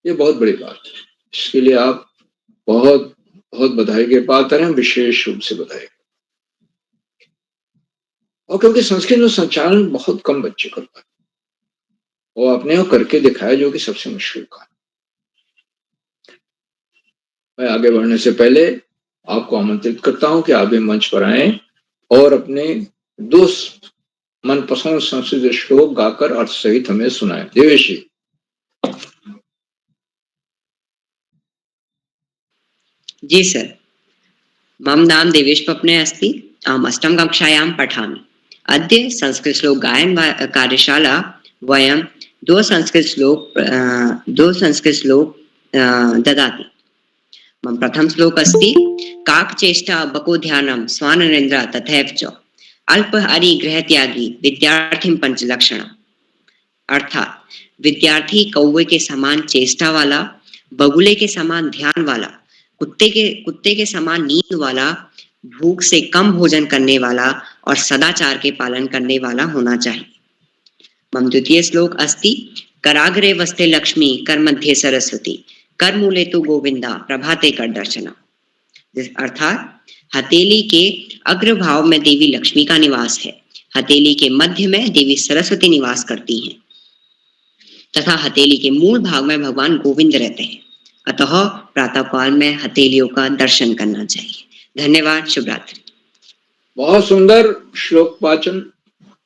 ये बहुत बड़ी बात है। इसके लिए आप बहुत बहुत बधाई के पात्र हैं, विशेष रूप से बधाई। और क्योंकि संस्कृत में संचालन बहुत कम बच्चे कर पाते, वो आपने वो करके दिखाया, जो कि सबसे मुश्किल काम। मैं आगे बढ़ने से पहले आपको आमंत्रित करता हूं कि आप भी मंच पर आएं और अपने दो मनपसंद संस्कृत श्लोक गाकर अर्थ सहित हमें सुनाएं। देवेश जी। जी सर। मम नाम देवेश पप्ने अस्ति। अहम् अष्टम कक्षायां पठामि। अद्य संस्कृत श्लोक गायन कार्यशाला वयं दो संस्कृत श्लोक ददाति। मम प्रथम श्लोक अस्ति, काकचेष्टा बको ध्यानं स्वानरेन्द्र तथैव च, अल्प हरि गृह त्यागी विद्यार्थी पंच लक्षण। अर्थात विद्यार्थी कौवे के समान चेष्टा वाला, बगुले के समान ध्यान वाला, कुत्ते के समान नींद वाला, भूख से कम भोजन करने वाला और सदाचार के पालन करने वाला होना चाहिए। मम द्वितीय श्लोक अस्ति, कराग्रे वस्ते लक्ष्मी कर मध्ये सरस्वती, कर मूले तो गोविंदा प्रभाते कर दर्शना। अर्थात हथेली के अग्रभाव में देवी लक्ष्मी का निवास है, हथेली के मध्य में देवी सरस्वती निवास करती हैं तथा हथेली के मूल भाग में भगवान गोविंद रहते हैं। अतः प्रातःकाल में हथेलियों का दर्शन करना चाहिए। धन्यवाद। शुभ रात्रि। बहुत सुंदर श्लोक वाचन,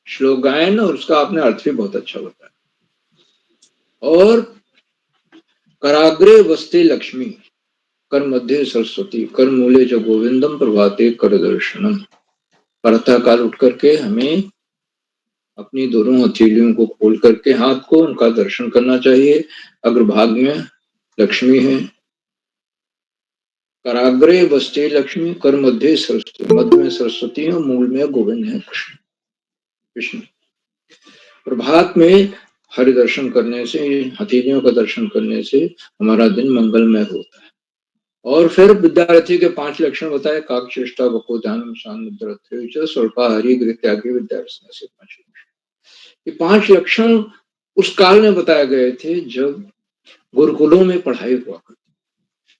श्लोक गायन, और उसका आपने अर्थ भी बहुत अच्छा बताया। और कराग्रे वस्ते लक्ष्मी कर मध्य सरस्वती कर मूले च गोविंदम प्रभाते कर दर्शनम। प्रातःकाल उठ करके हमें अपनी दोनों हथेलियों को खोल करके हाथ को उनका दर्शन करना चाहिए। अग्रभाग में लक्ष्मी है, कराग्रे वस्ते लक्ष्मी कर मध्य सरस्वती, मध्य में सरस्वती है, मूल में गोविंद है कृष्ण। प्रभात में हरि दर्शन करने से, हथेलियों का दर्शन करने से हमारा दिन मंगलमय होता है। और फिर विद्यार्थी के 5 लक्षण बताए, काकचेष्टा बको ध्यानम शांत स्वल्पाहारी गृह त्यागी विद्यार्थी से 5 लक्षण। ये 5 लक्षण उस काल में बताए गए थे जब गुरुकुलों में पढ़ाई हुआ करती,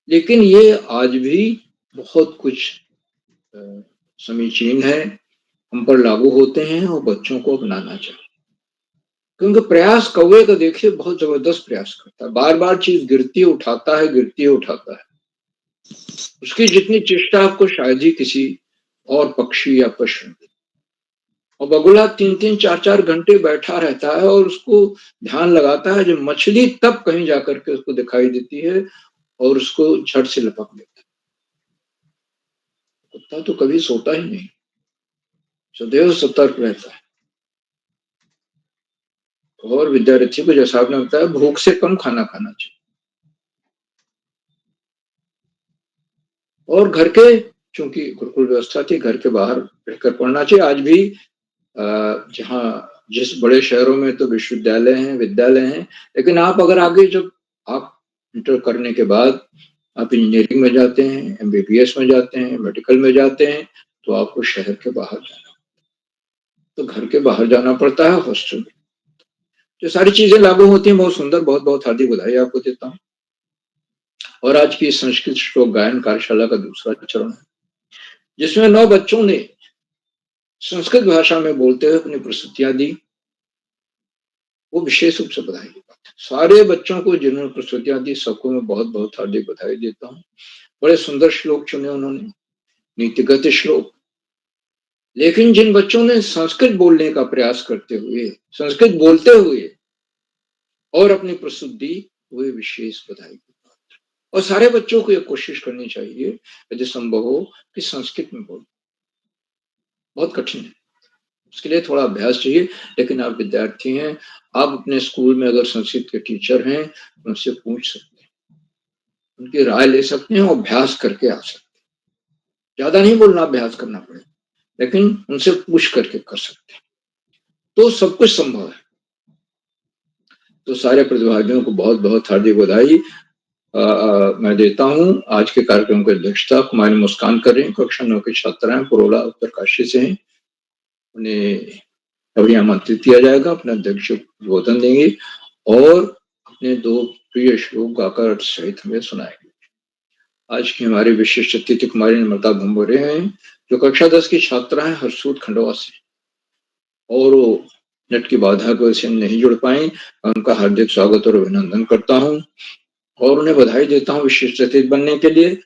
लेकिन ये आज भी बहुत कुछ समीचीन है, हम पर लागू होते हैं और बच्चों को अपनाना चाहिए। क्योंकि प्रयास कौवे का देखिए बहुत जबरदस्त प्रयास करता है, बार बार चीज गिरती उठाता है। उसकी जितनी चेष्टा आपको शायद ही किसी और पक्षी या पशु। और बगुला 3-3, 4-4 घंटे बैठा रहता है और उसको ध्यान लगाता है, जब मछली तब कहीं जाकर के उसको दिखाई देती है और उसको झट से लपक लेता है। कुत्ता तो कभी सोता ही नहीं, सदैव सतर्क रहता है। और विद्यार्थी को जैसा आपने बताया, भूख से कम खाना खाना चाहिए। और घर के, चूंकि गुरुकुल व्यवस्था थी, घर के बाहर रहकर पढ़ना चाहिए। आज भी जहाँ जिस बड़े शहरों में तो विश्वविद्यालय हैं, विद्यालय हैं, लेकिन आप अगर आगे जब आप इंटर करने के बाद आप इंजीनियरिंग में जाते हैं, एमबीबीएस में जाते हैं, मेडिकल में जाते हैं, तो आपको शहर के बाहर जाना, तो घर के बाहर जाना पड़ता है, हॉस्टल में। जो सारी चीजें लागू होती हैं, बहुत सुंदर, बहुत बहुत हार्दिक बधाई आपको देता हूँ। और आज की संस्कृत श्लोक गायन कार्यशाला का दूसरा चरण है, जिसमें 9 बच्चों ने संस्कृत भाषा में बोलते हुए अपनी प्रस्तुतियां दी। वो विशेष रूप से बधाई की बात है। सारे बच्चों को जिन्होंने प्रस्तुतियां दी, सबको मैं बहुत बहुत हार्दिक बधाई देता हूँ। बड़े सुंदर श्लोक चुने उन्होंने, नीतिगत श्लोक। लेकिन जिन बच्चों ने संस्कृत बोलने का प्रयास करते हुए, संस्कृत बोलते हुए और अपनी प्रस्तुति दी, वे विशेष बधाई की बात है। और सारे बच्चों को यह कोशिश करनी चाहिए यदि संभव हो कि संस्कृत में बोले। बहुत कठिन है, उसके लिए थोड़ा अभ्यास चाहिए। लेकिन आप विद्यार्थी हैं, आप अपने स्कूल में अगर संस्कृत के टीचर हैं, उनसे पूछ सकते हैं, उनकी राय ले सकते हैं और अभ्यास करके आ सकते हैं। ज्यादा नहीं बोलना, अभ्यास करना पड़ेगा, लेकिन उनसे पूछ करके कर सकते हैं, तो सब कुछ संभव है। तो सारे प्रतिभागियों को बहुत बहुत हार्दिक बधाई मैं देता हूँ। आज के कार्यक्रम की अध्यक्षता कुमारी मुस्कान कर रही हैं, कक्षा 9 की छात्राएं पुरोला उत्तरकाशी से हैं। उन्हें अभी आमंत्रित किया जाएगा, अपना अध्यक्ष उद्बोधन देंगे और अपने 2 प्रिय श्लोक गाकर सहित हमें सुनाएंगे। आज की हमारी विशिष्ट अतिथि कुमारी नम्रता भंबोरे हैं, जो कक्षा 10 की छात्रा है हरसूद खंडवा से, और वो नेट की बाधा की वजह से नहीं जुड़ पाई। उनका हार्दिक स्वागत और अभिनंदन करता हूँ और उन्हें बधाई देता हूँ विशिष्ट अतिथि बनने के लिए।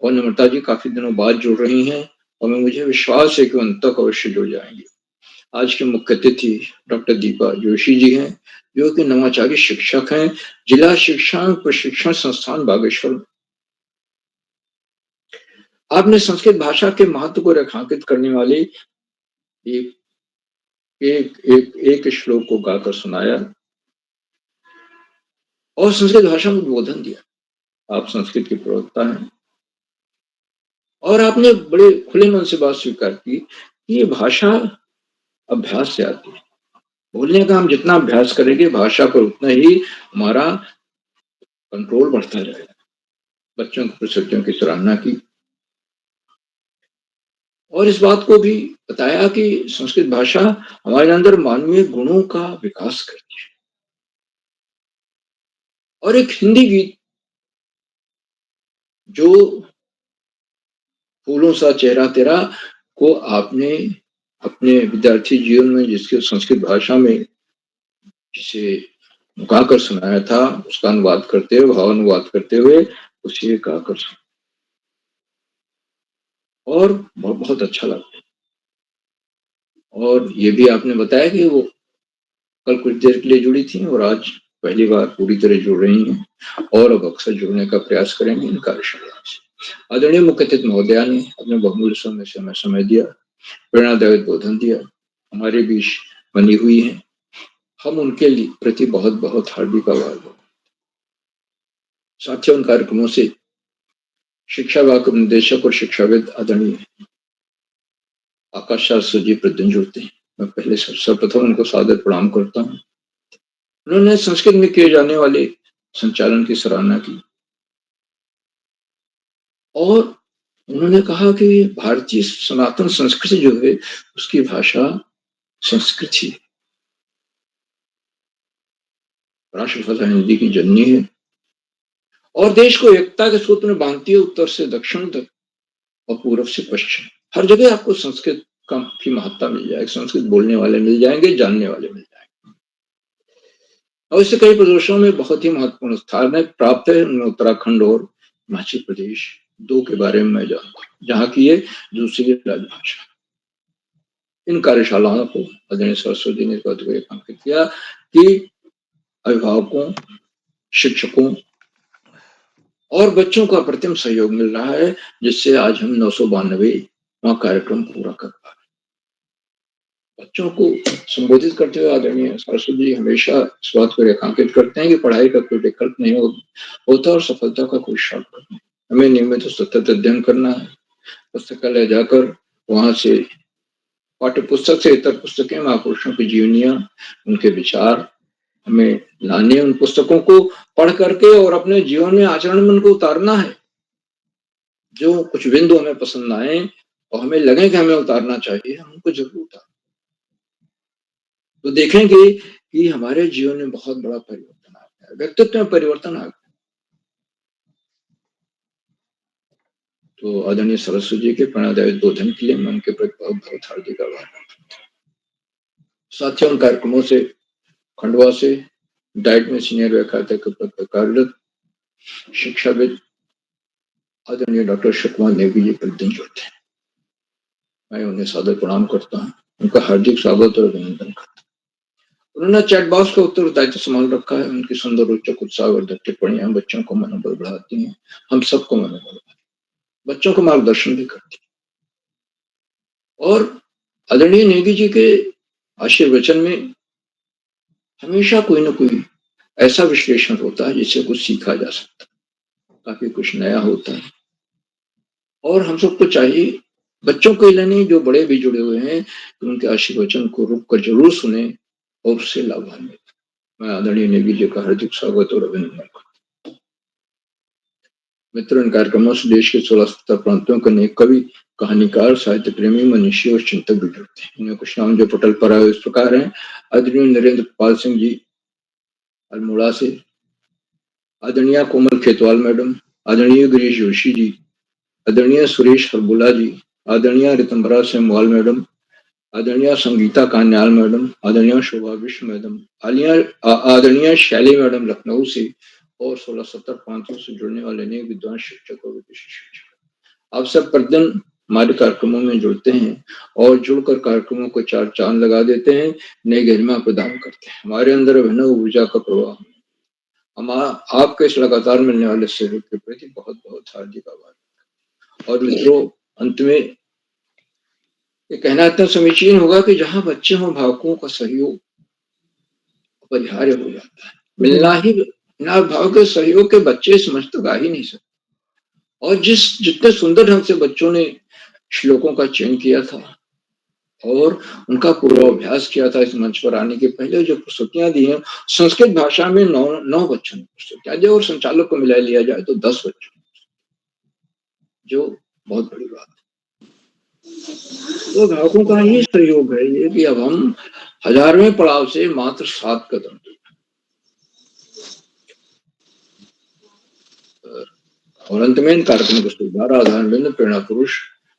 और नम्रता जी काफी दिनों बाद जुड़ रही हैं और मुझे विश्वास है कि उन तक अवश्य जुड़ जाएंगी। आज के मुख्य अतिथि डॉक्टर दीपा जोशी जी हैं, जो कि नवाचारी शिक्षक हैं, जिला शिक्षा प्रशिक्षण संस्थान बागेश्वर में। आपने संस्कृत भाषा के महत्व को रेखांकित करने वाले एक श्लोक को गाकर सुनाया और संस्कृत भाषा में उद्बोधन दिया। आप संस्कृत के प्रवक्ता हैं और आपने बड़े खुले मन से बात स्वीकार की कि ये भाषा अभ्यास से आती है। बोलने का हम जितना अभ्यास करेंगे, भाषा पर उतना ही हमारा कंट्रोल बढ़ता जाएगा। बच्चों की प्रस्तुतियों की सराहना की और इस बात को भी बताया कि संस्कृत भाषा हमारे अंदर मानवीय गुणों का विकास करती है। और एक हिंदी गीत जो फूलों सा चेहरा तेरा को आपने अपने विद्यार्थी जीवन में, जिसके संस्कृत भाषा में जिसे गाकर सुनाया था, उसका अनुवाद करते हुए, भावानुवाद करते हुए उसे गाकर और बहुत अच्छा लगा। और ये भी आपने बताया कि वो कल कुछ देर के लिए जुड़ी थी और आज पहली बार पूरी तरह जुड़ रही हैं और अब अक्सर जुड़ने का प्रयास करेंगे इन कार्यशाला से। आदरणीय मुख्य अतिथि महोदया ने अपने बहुमूल्य समय से हमें समय दिया, प्रेरणादायक बोधन दिया, हमारे बीच बनी हुई है। हम उनके लिए प्रति बहुत बहुत हार्दिक आभार। साथियों, उन कार्यक्रमों से शिक्षा विभाग के निदेशक और शिक्षाविद आदरणीय आकाश शास्त्री जी प्रतिदिन जुड़ते हैं। मैं पहले सर्वप्रथम उनको सादर प्रणाम करता हूँ। उन्होंने संस्कृत में किए जाने वाले संचालन की सराहना की और उन्होंने कहा कि भारतीय सनातन संस्कृति जो है, उसकी भाषा संस्कृत ही है। राष्ट्रभाषा हिंदी की जननी है और देश को एकता के सूत्र में बांधती है, उत्तर से दक्षिण तक और पूर्व से पश्चिम। हर जगह आपको संस्कृत की महत्ता मिल जाएगी, संस्कृत बोलने वाले मिल जाएंगे, जानने वाले मिल जाएंगे। और इससे कई प्रदेशों में बहुत ही महत्वपूर्ण स्थान प्राप्त है, उनमें उत्तराखंड और हिमाचल प्रदेश 2 के बारे में मैं जानता हूँ, जहाँ की ये दूसरी राजभाषा। इन कार्यशालाओं को आदरणीय सरस्वती ने रेखांकित किया कि अभिभावकों, शिक्षकों और बच्चों का अप्रतिम सहयोग मिल रहा है, जिससे आज हम 992वां कार्यक्रम पूरा कर पा रहे हैं। बच्चों को संबोधित करते हुए आदरणीय सरस्वती जी हमेशा इस बात को रेखांकित करते हैं कि पढ़ाई का कोई विकल्प नहीं होता और सफलता का कोई शॉर्टकट नहीं। हमें नियमित सतत अध्ययन करना है, पुस्तकालय जाकर वहां से पाठ्य पुस्तक से इतर पुस्तकें, महापुरुषों की जीवनियां, उनके विचार हमें लाने, उन पुस्तकों को पढ़ करके और अपने जीवन में आचरण में उनको उतारना है। जो कुछ बिंदु हमें पसंद आए और हमें लगे कि हमें उतारना चाहिए, हम उनको जरूर उतारें। तो देखेंगे कि हमारे जीवन में बहुत बड़ा परिवर्तन आ गया, व्यक्तित्व में परिवर्तन आ गया। तो आदरणीय सरस्वती जी के प्रेरणादायी बोधन के लिए मैं उनके प्रति बहुत बहुत हार्दिक आभार करता हूं। साथियों, उन कार्यक्रमों से खंडवा से डाइट में सीनियर व्याख्याता के पद पर कार्यरत शिक्षाविद आदरणीय डॉक्टर शुक्ला नेगी जी प्रतिदिन जुड़ते हैं। मैं उन्हें सादर प्रणाम करता हूँ, उनका हार्दिक स्वागत और अभिनंदन करता हूँ। उन्होंने चैट बॉक्स का उत्तरदायित्व संभाल रखा है। उनकी सुंदर, रोचक, उत्साहवर्धक टिप्पणियां बच्चों को मनोबल बढ़ाती हैं, हम सबको मनोबल बढ़ाती हैं, बच्चों को मार्गदर्शन भी करती है। और आदरणीय नेगी जी के आशीर्वचन में हमेशा कोई ना कोई ऐसा विश्लेषण होता है जिससे कुछ सीखा जा सकता है, काफी कुछ नया होता है। और हम सबको चाहिए, बच्चों के लिए नहीं, जो बड़े भी जुड़े हुए हैं, तो उनके आशीर्वचन को रुक कर जरूर सुने और उससे लाभान्वित। मैं आदरणीय नेगी जी का हार्दिक स्वागत और अभिनंदन करता हूँ। मित्रों, इन कार्यक्रमों से देश के 16-17 प्रांतों के अनेक कवि, कहानीकार, साहित्य प्रेमी, मनीषी और चिंतक भी जुड़ते हैं। इनमें कुछ नाम जो पटल पर आए इस प्रकार हैं। आदरणीय नरेंद्र पाल सिंह जी अल्मोड़ा से, आदरणीय कोमल खेतवाल मैडम, आदरणीय गिरीश जोशी जी, आदरणीय सुरेश हरबुला जी, आदरणीय रितंबरा सेमवाल मैडम, आदरणीय संगीता कान्याल मैडम, आदरणीय शोभा विश्व मैडम, आदरणीय शैली मैडम लखनऊ से, और 16-17 प्रांतों से जुड़ने वाले अनेक विद्वान शिक्षक और विदेशी शिक्षक। आप सब प्रतिदिन हमारे कार्यक्रमों में जुड़ते हैं और जुड़कर कार्यक्रमों को चार चांद लगा देते हैं, नई गरिमा प्रदान करते हैं। हमारे अंदर अभिनव ऊर्जा का प्रवाह। हम आपके इस लगातार मिलने वाले सहयोग के प्रति बहुत बहुत हार्दिक आभार। और मित्रों, अंत में ये कहना इतना समीचीन होगा कि जहां बच्चे हों, भावकों का सहयोग अपरिहार्य हो जाता है। मिलना ही, बिना भाव के सहयोग के बच्चे समझ तो गा ही नहीं सकते। और जितने सुंदर ढंग से बच्चों ने श्लोकों का चयन किया था और उनका पूर्वाभ्यास किया था इस मंच पर आने के पहले, जो प्रस्तुतियां दी हैं संस्कृत भाषा में 9 बच्चों ने प्रस्तुतियां दी और संचालक को मिला लिया जाए तो 10 बच्चों, जो बहुत बड़ी बात है। तो भावकों का ही सहयोग है ये कि अब हम 1000वें पड़ाव से मात्र 7 कदम दूर। और अंत में कार्यक्रम को सुधार आधार बिंदु प्रेरणा पुरुष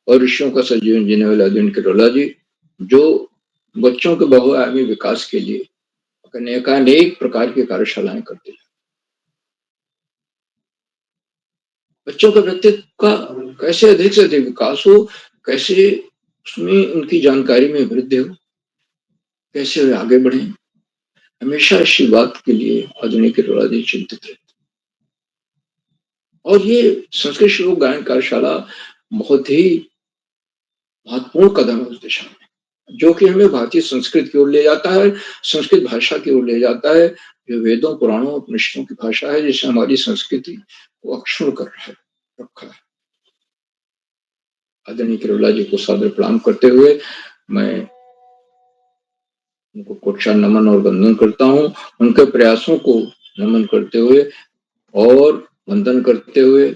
और ऋषियों का सजीवन जीने वाले आदरणीय किरोला जी, जो बच्चों के बहुआयामी विकास के लिए अनेक प्रकार की कार्यशालाएं करते हैं। बच्चों के व्यक्तित्व का कैसे अधिक से अधिक विकास हो, कैसे उसमें उनकी जानकारी में वृद्धि हो, कैसे वे आगे बढ़े, हमेशा इसी बात के लिए आदरणीय किरोला जी चिंतित रहते। और ये संस्कृत श्लोक गायन कार्यशाला बहुत ही महत्वपूर्ण कदम है उस दिशा में, जो कि हमें भारतीय संस्कृत की ओर ले जाता है, संस्कृत भाषा की ओर ले जाता है, जो वेदों, पुराणों, उपनिषदों की भाषा है, जिससे हमारी संस्कृति को अक्षुण्ण कर रखा है। आदरणीय किरोला जी को सादर प्रणाम करते हुए मैं उनको कोटि नमन और वंदन करता हूँ। उनके प्रयासों को नमन करते हुए और वंदन करते हुए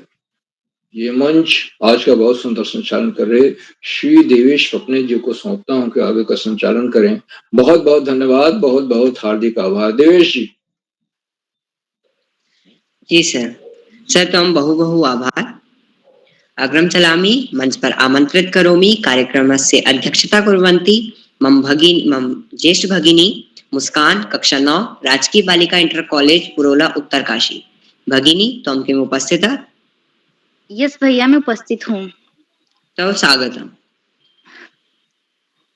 ये मंच आज का बहुत सुंदर संचालन कर रहे श्री देवेश स्वप्ने जी को सौंपता हूँ कि आगे का संचालन करें। बहुत बहुत धन्यवाद, बहुत बहुत हार्दिक आभार। देवेश जी। जी सर त्वं बहु आभार। अग्रम चलामि, मंच पर आमंत्रित करोमि कार्यक्रमस्य अध्यक्षता कुर्वन्ति मम ज्येष्ठ भगिनी मुस्कान, कक्षा 9, राजकीय बालिका इंटर कॉलेज पुरोला उत्तरकाशी। भगिनी, त्वं किम उपस्थिता? यस भैया, मैं उपस्थित हूँ। तो स्वागतम।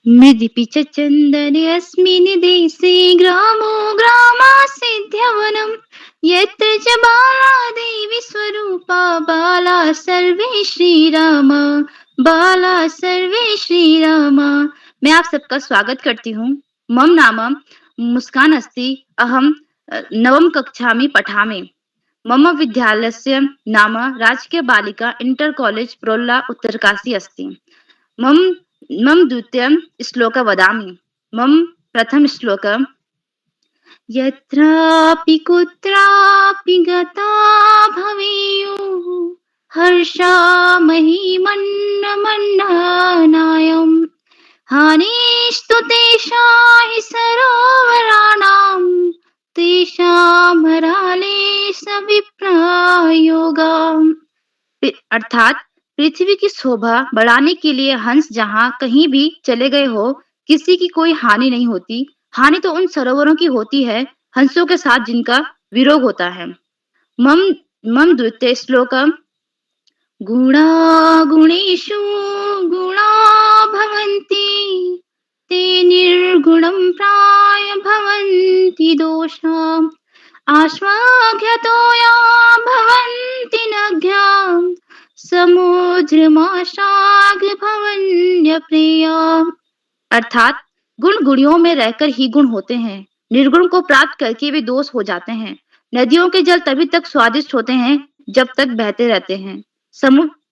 मृदिपि च चन्दने अस्मिन् देशे ग्रामो ग्रामासिध्यवनं यत्र च बाला देवी स्वरूपा बाला सर्वे श्रीराम बाला सर्वे श्रीराम। मैं आप सबका स्वागत करती हूँ। मम नाम मुस्कान अस्ति। अहं नवम कक्षामि पठामि। मम विद्यालयस्य नाम राजकीय बालिका इंटर कॉलेज प्रोल्ला उत्तरकाशी अस्ति। मम मम द्वितीयं श्लोक वदामि। मम प्रथम श्लोक यत्रापि कुत्रापि गता भवेयुः हर्षामहि मन्नमन्नानायम् हानिस्तु तेषां हि सरोवराणां तेषां हराले सविप्रायोगाम्। अर्थात पृथ्वी की शोभा बढ़ाने के लिए हंस जहाँ कहीं भी चले गए हो किसी की कोई हानि नहीं होती। हानि तो उन सरोवरों की होती है हंसों के साथ जिनका विरोध होता है। मम मम द्वितीय श्लोकम गुणा गुणेषु गुणा भवन्ति ते निर्गुणं प्राय भवन्ति दोषा आश्वाघ्यतो या भवन्ति नघ्यां समुद्रमाशाग्र भवन्यप्रिया। अर्थात गुण गुणियों में रहकर ही गुण होते हैं, निर्गुण को प्राप्त करके वे दोष हो जाते हैं। नदियों के जल तभी तक स्वादिष्ट होते हैं जब तक बहते रहते हैं।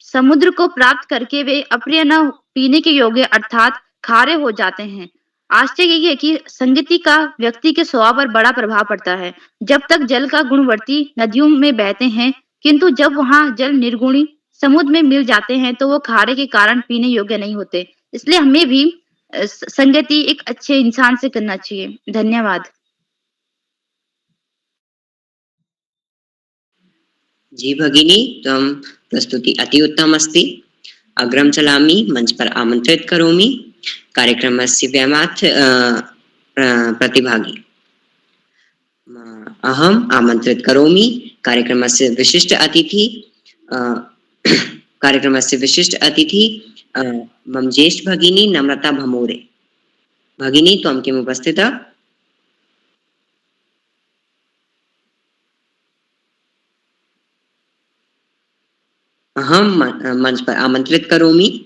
समुद्र को प्राप्त करके वे अप्रिय न पीने के योग्य अर्थात खारे हो जाते हैं। आश्चर्य ये है कि संगति का व्यक्ति के स्वभाव पर बड़ा प्रभाव पड़ता है। जब तक जल का गुणवर्ती नदियों में बहते हैं, किंतु जब वहां जल निर्गुणी समुद्र में मिल जाते हैं तो वो खारे के कारण पीने योग्य नहीं होते। इसलिए हमें भी संगति एक अच्छे इंसान से करना चाहिए। धन्यवाद। जी भगिनी, त्वं प्रस्तुति अति उत्तम अस्ति। अग्रं चलामि, मंच पर आमंत्रित करोमि कार्यक्रमस्य व्यमात् प्रतिभागी। अहम् आमंत्रित करोमि कार्यक्रमस्य विशिष्ट अतिथि मम ज्येष्ठ भगिनी नम्रता भमोरे। भगिनी त्वं किम् उपस्थिता? अहं मंच पर आमंत्रित करोमि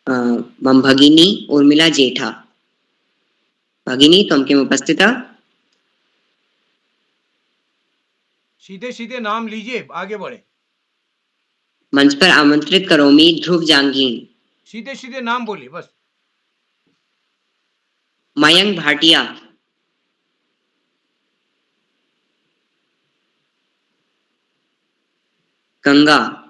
मम भगिनी उर्मिला जेठा। भगिनी त्वं किम् उपस्थिता? सीधे सीधे नाम लीजिए, आगे बढ़े। मंच पर आमंत्रित करोमि ध्रुव जांगीन। सीधे सीधे नाम बोलिए बस। मयंक भाटिया। गंगा।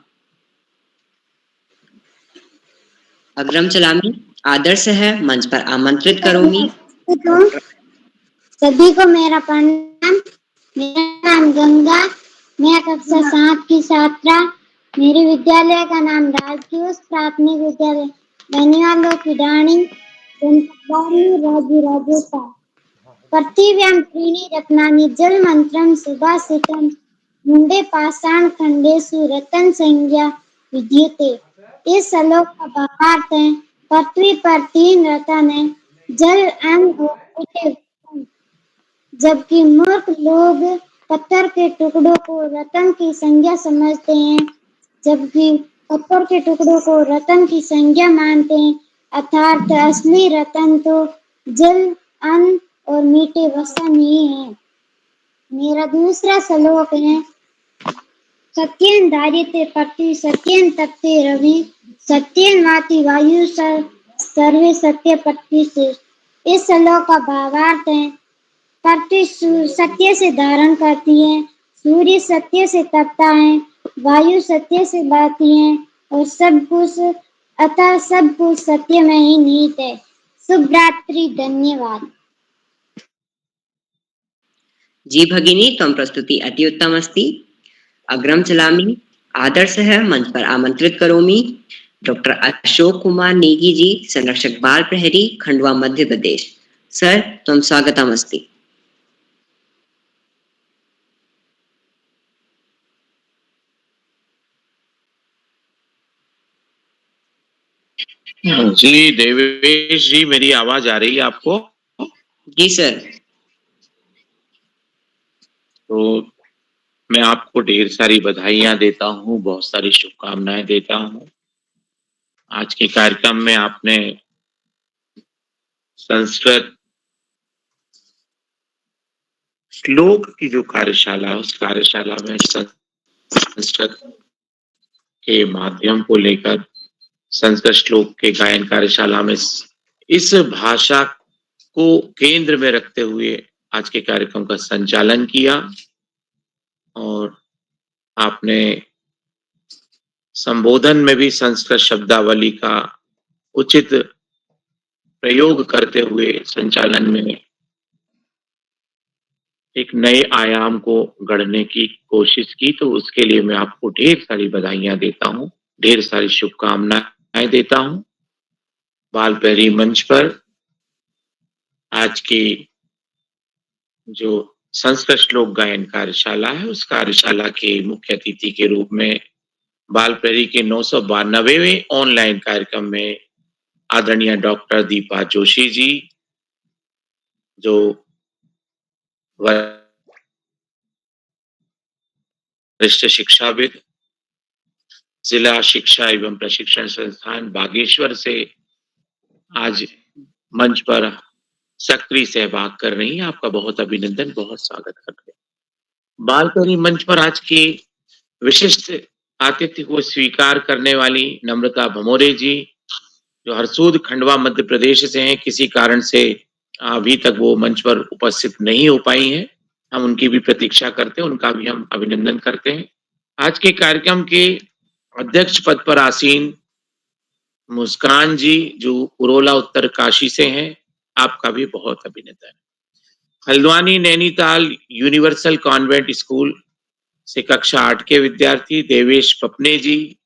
अग्रम चलामी आदर्श है, मंच पर आमंत्रित करोमि। सभी को मेरा प्रणाम। मेरा नाम गंगा, मैं कक्षा 7 की छात्रा। मेरे विद्यालय का नाम राजकीय प्राथमिक विद्यालय बनियालों की डाणी राज्य राजस्थान। पृथिव्यां त्रीणि रत्नानि जल मंत्रम सुभाषितम मुंडे पाषाण खंडेषु रतन संज्ञा विद्यते। इस श्लोक का भावार्थ है पृथ्वी पर 3 रत्न है, जल, अन्न और मीठे, जबकि मूर्ख लोग पत्थर के टुकड़ों को रत्न की संज्ञा समझते हैं, जबकि पत्थर के टुकड़ों को रत्न की संज्ञा मानते हैं। अर्थात असली रत्न तो जल, अन्न और मीठे वसन ही है। मेरा दूसरा श्लोक है सत्यं धार्यते पृथ्वी सत्यं तपते रवि सत्यं वाति वायु सर्वे सत्य पृथ्वी से। इस श्लोक का भावार्थ है पृथ्वी सत्य से धारण करती है, सूर्य सत्य से तपता है, वायु सत्य से बहती है और सब कुछ सत्य में ही निहित है। शुभ रात्रि, धन्यवाद। जी भगिनी, त्वं प्रस्तुति अति उत्तम अस्ति। अग्रम चलामि आदर्श है, मंच पर आमंत्रित करोमि डॉक्टर अशोक कुमार नेगी जी, संरक्षक बाल प्रहरी, खंडवा मध्य प्रदेश। सर त्वं स्वागतम् अस्ति। जी देवेश जी, मेरी आवाज आ रही है आपको? जी सर। तो मैं आपको ढेर सारी बधाइयाँ देता हूँ, बहुत सारी शुभकामनाएँ देता हूँ। आज के कार्यक्रम में आपने संस्कृत श्लोक की जो कार्यशाला है, उस कार्यशाला में संस्कृत के माध्यम को लेकर संस्कृत श्लोक के गायन कार्यशाला में इस भाषा को केंद्र में रखते हुए आज के कार्यक्रम का संचालन किया और आपने संबोधन में भी संस्कृत शब्दावली का उचित प्रयोग करते हुए संचालन में एक नए आयाम को गढ़ने की कोशिश की, तो उसके लिए मैं आपको ढेर सारी बधाइयां देता हूँ, ढेर सारी शुभकामनाएं देता हूँ। बाल पहरी मंच पर आज की जो संस्कृत श्लोक गायन कार्यशाला है, उस कार्यशाला के मुख्य अतिथि के रूप में बाल पहरी के 992वें ऑनलाइन कार्यक्रम में आदरणीय डॉक्टर दीपा जोशी जी, जो वरिष्ठ शिक्षाविद, जिला शिक्षा एवं प्रशिक्षण संस्थान बागेश्वर से आज मंच पर सक्रिय सहभाग कर रही हैं। आपका बहुत अभिनंदन, बहुत स्वागत करते हैं। बाल पहरी मंच पर आज के विशिष्ट आतिथ्य को स्वीकार करने वाली नम्रता भमोरे जी, जो हरसूद खंडवा मध्य प्रदेश से हैं, किसी कारण से अभी तक वो मंच पर उपस्थित नहीं हो पाई हैं। हम उनकी भी प्रतीक्षा करते हैं, उनका भी हम अभिनंदन करते हैं। आज के कार्यक्रम के अध्यक्ष पद पर आसीन मुस्कान जी, जो उरोला उत्तर काशी से हैं, आपका भी बहुत अभिनंदन। Haldwani Nainital universal convent school से कक्षा 8 के विद्यार्थी देवेश पपने जी,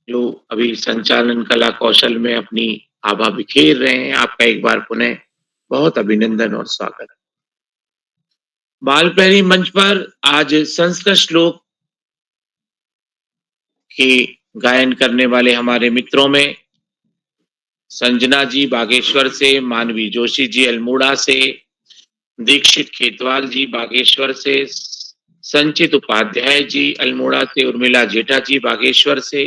जो अभी संचालन कला कौशल में अपनी आभा बिखेर रहे हैं, आपका एक बार पुनः बहुत अभिनंदन और स्वागत। बाल पहरी मंच पर आज संस्कृत श्लोक के गायन करने वाले हमारे मित्रों में संजना जी बागेश्वर से, मानवी जोशी जी अल्मोड़ा से, दीक्षित खेतवाल जी बागेश्वर से, संचित उपाध्याय जी अल्मोड़ा से, उर्मिला जेठा जी बागेश्वर से,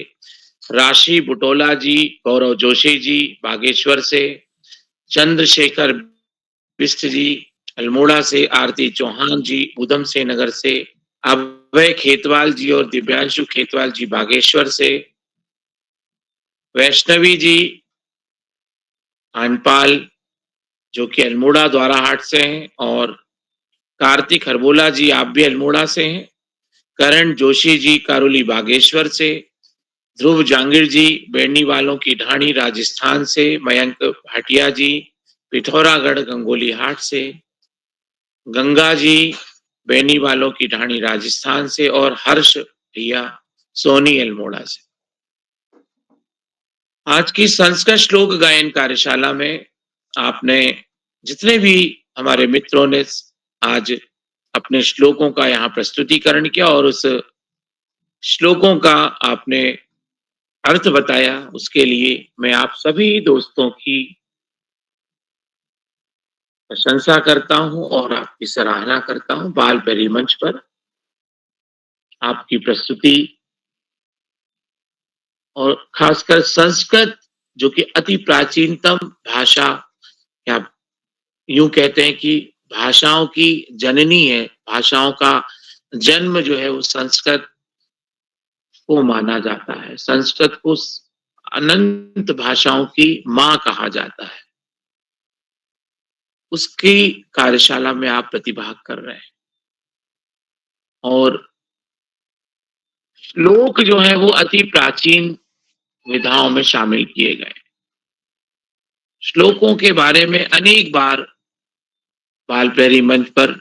राशि बुटोला जी, गौरव जोशी जी बागेश्वर से, चंद्रशेखर बिस्ट जी अल्मोड़ा से, आरती चौहान जी उधम से नगर से, अभय खेतवाल जी और दिव्यांशु खेतवाल जी बागेश्वर से, वैष्णवी जी अनपाल जो कि अल्मोड़ा द्वाराहाट से हैं, और कार्तिक हरबोला जी आप भी अल्मोड़ा से हैं, करण जोशी जी कारोली बागेश्वर से, ध्रुव जांगिर जी बेड़नी वालों की ढाणी राजस्थान से, मयंक भाटिया जी पिथौरागढ़ गंगोली हाट से, गंगा जी बेनी वालों की ढाणी राजस्थान से, और हर्ष भैया सोनी अल्मोड़ा से। आज की संस्कृत श्लोक गायन कार्यशाला में आपने जितने भी हमारे मित्रों ने आज अपने श्लोकों का यहाँ प्रस्तुतिकरण किया और उस श्लोकों का आपने अर्थ बताया, उसके लिए मैं आप सभी दोस्तों की प्रशंसा करता हूं और आपकी सराहना करता हूं। बाल पहरी मंच पर आपकी प्रस्तुति और खासकर संस्कृत, जो कि अति प्राचीनतम भाषा, या यूं कहते हैं कि भाषाओं की जननी है, भाषाओं का जन्म जो है वो संस्कृत को माना जाता है। संस्कृत को अनंत भाषाओं की मां कहा जाता है। उसकी कार्यशाला में आप प्रतिभाग कर रहे हैं और श्लोक जो है वो अति प्राचीन विधाओं में शामिल किए गए। श्लोकों के बारे में अनेक बार बाल पहरी मंच पर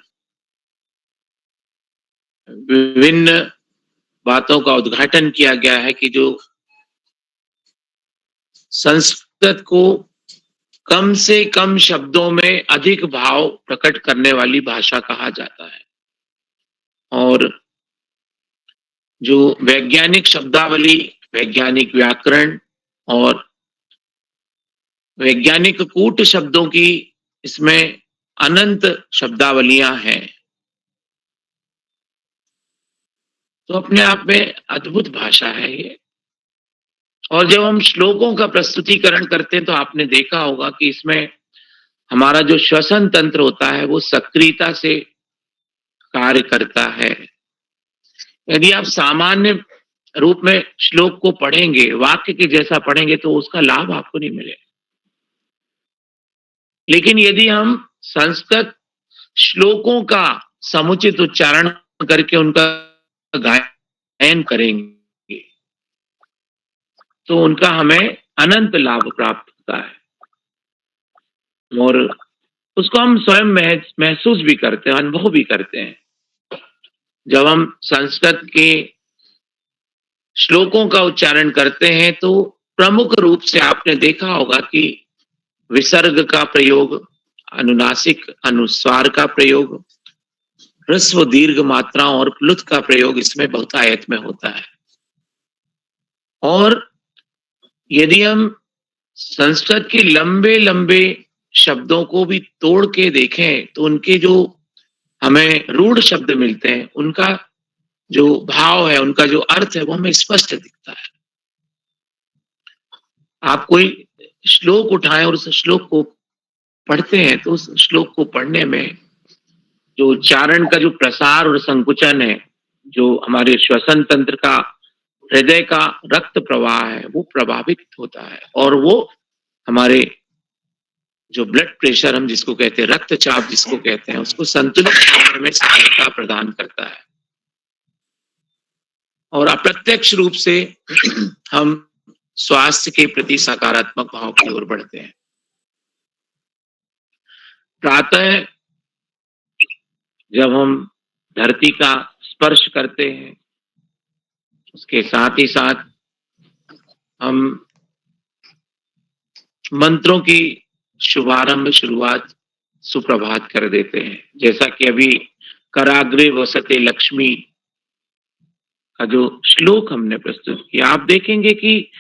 विभिन्न बातों का उद्घाटन किया गया है कि जो संस्कृत को कम से कम शब्दों में अधिक भाव प्रकट करने वाली भाषा कहा जाता है, और जो वैज्ञानिक शब्दावली, वैज्ञानिक व्याकरण और वैज्ञानिक कूट शब्दों की इसमें अनंत शब्दावलियां हैं। तो अपने आप में अद्भुत भाषा है ये। और जब हम श्लोकों का प्रस्तुतिकरण करते हैं तो आपने देखा होगा कि इसमें हमारा जो श्वसन तंत्र होता है वो सक्रियता से कार्य करता है। यदि आप सामान्य रूप में श्लोक को पढ़ेंगे, वाक्य के जैसा पढ़ेंगे, तो उसका लाभ आपको नहीं मिलेगा। लेकिन यदि हम संस्कृत श्लोकों का समुचित उच्चारण करके उनका गायन करेंगे तो उनका हमें अनंत लाभ प्राप्त होता है और उसको हम स्वयं महसूस भी करते हैं, अनुभव भी करते हैं। जब हम संस्कृत के श्लोकों का उच्चारण करते हैं तो प्रमुख रूप से आपने देखा होगा कि विसर्ग का प्रयोग, अनुनासिक अनुस्वार का प्रयोग, ह्रस्व दीर्घ मात्रा और प्लुत का प्रयोग इसमें बहुतायत में होता है। और यदि हम संस्कृत के लंबे लंबे शब्दों को भी तोड़ के देखें तो उनके जो हमें रूढ़ शब्द मिलते हैं, उनका जो भाव है, उनका जो अर्थ है, वो हमें स्पष्ट दिखता है। आप कोई श्लोक उठाएं और उस श्लोक को पढ़ते हैं तो उस श्लोक को पढ़ने में जो उच्चारण का जो प्रसार और संकुचन है, जो हमारे श्वसन तंत्र का, हृदय का रक्त प्रवाह है, वो प्रभावित होता है और वो हमारे जो ब्लड प्रेशर हम जिसको कहते हैं, रक्तचाप जिसको कहते हैं, उसको संतुलित करने में सहायता प्रदान करता है। और अप्रत्यक्ष रूप से हम स्वास्थ्य के प्रति सकारात्मक भाव की ओर बढ़ते हैं। प्रातः जब हम धरती का स्पर्श करते हैं, उसके साथ ही साथ हम मंत्रों की शुरुआत सुप्रभात कर देते हैं। जैसा कि अभी कराग्रे वसते लक्ष्मी का जो श्लोक हमने प्रस्तुत किया, आप देखेंगे कि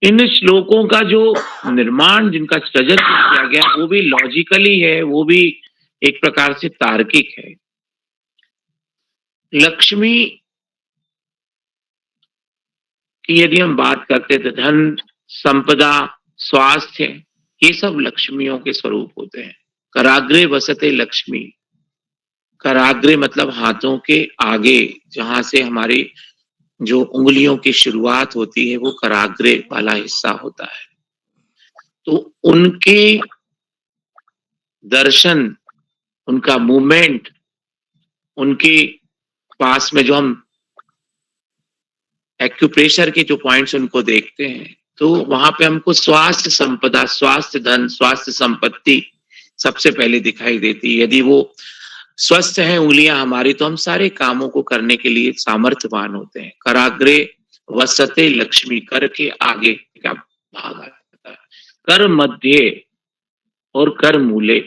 इन श्लोकों का जो निर्माण, जिनका सृजन किया गया, वो भी लॉजिकली है, वो भी एक प्रकार से तार्किक है। लक्ष्मी की यदि हम बात करते हैं तो धन, संपदा, स्वास्थ्य, ये सब लक्ष्मियों के स्वरूप होते हैं। कराग्रे वसते लक्ष्मी, कराग्रे मतलब हाथों के आगे, जहां से हमारी जो उंगलियों की शुरुआत होती है वो कराग्रे वाला हिस्सा होता है। तो उनके दर्शन, उनका मूवमेंट, उनके पास में जो हम एक्यूप्रेशर के जो पॉइंट्स उनको देखते हैं तो वहां पे हमको स्वास्थ्य संपदा, स्वास्थ्य धन, स्वास्थ्य संपत्ति सबसे पहले दिखाई देती है। यदि वो स्वस्थ है उंगलियां हमारी, तो हम सारे कामों को करने के लिए सामर्थ्यवान होते हैं। कराग्रे वसते लक्ष्मी, कर के आगे का भाग आता है, कर मध्य और कर मूले।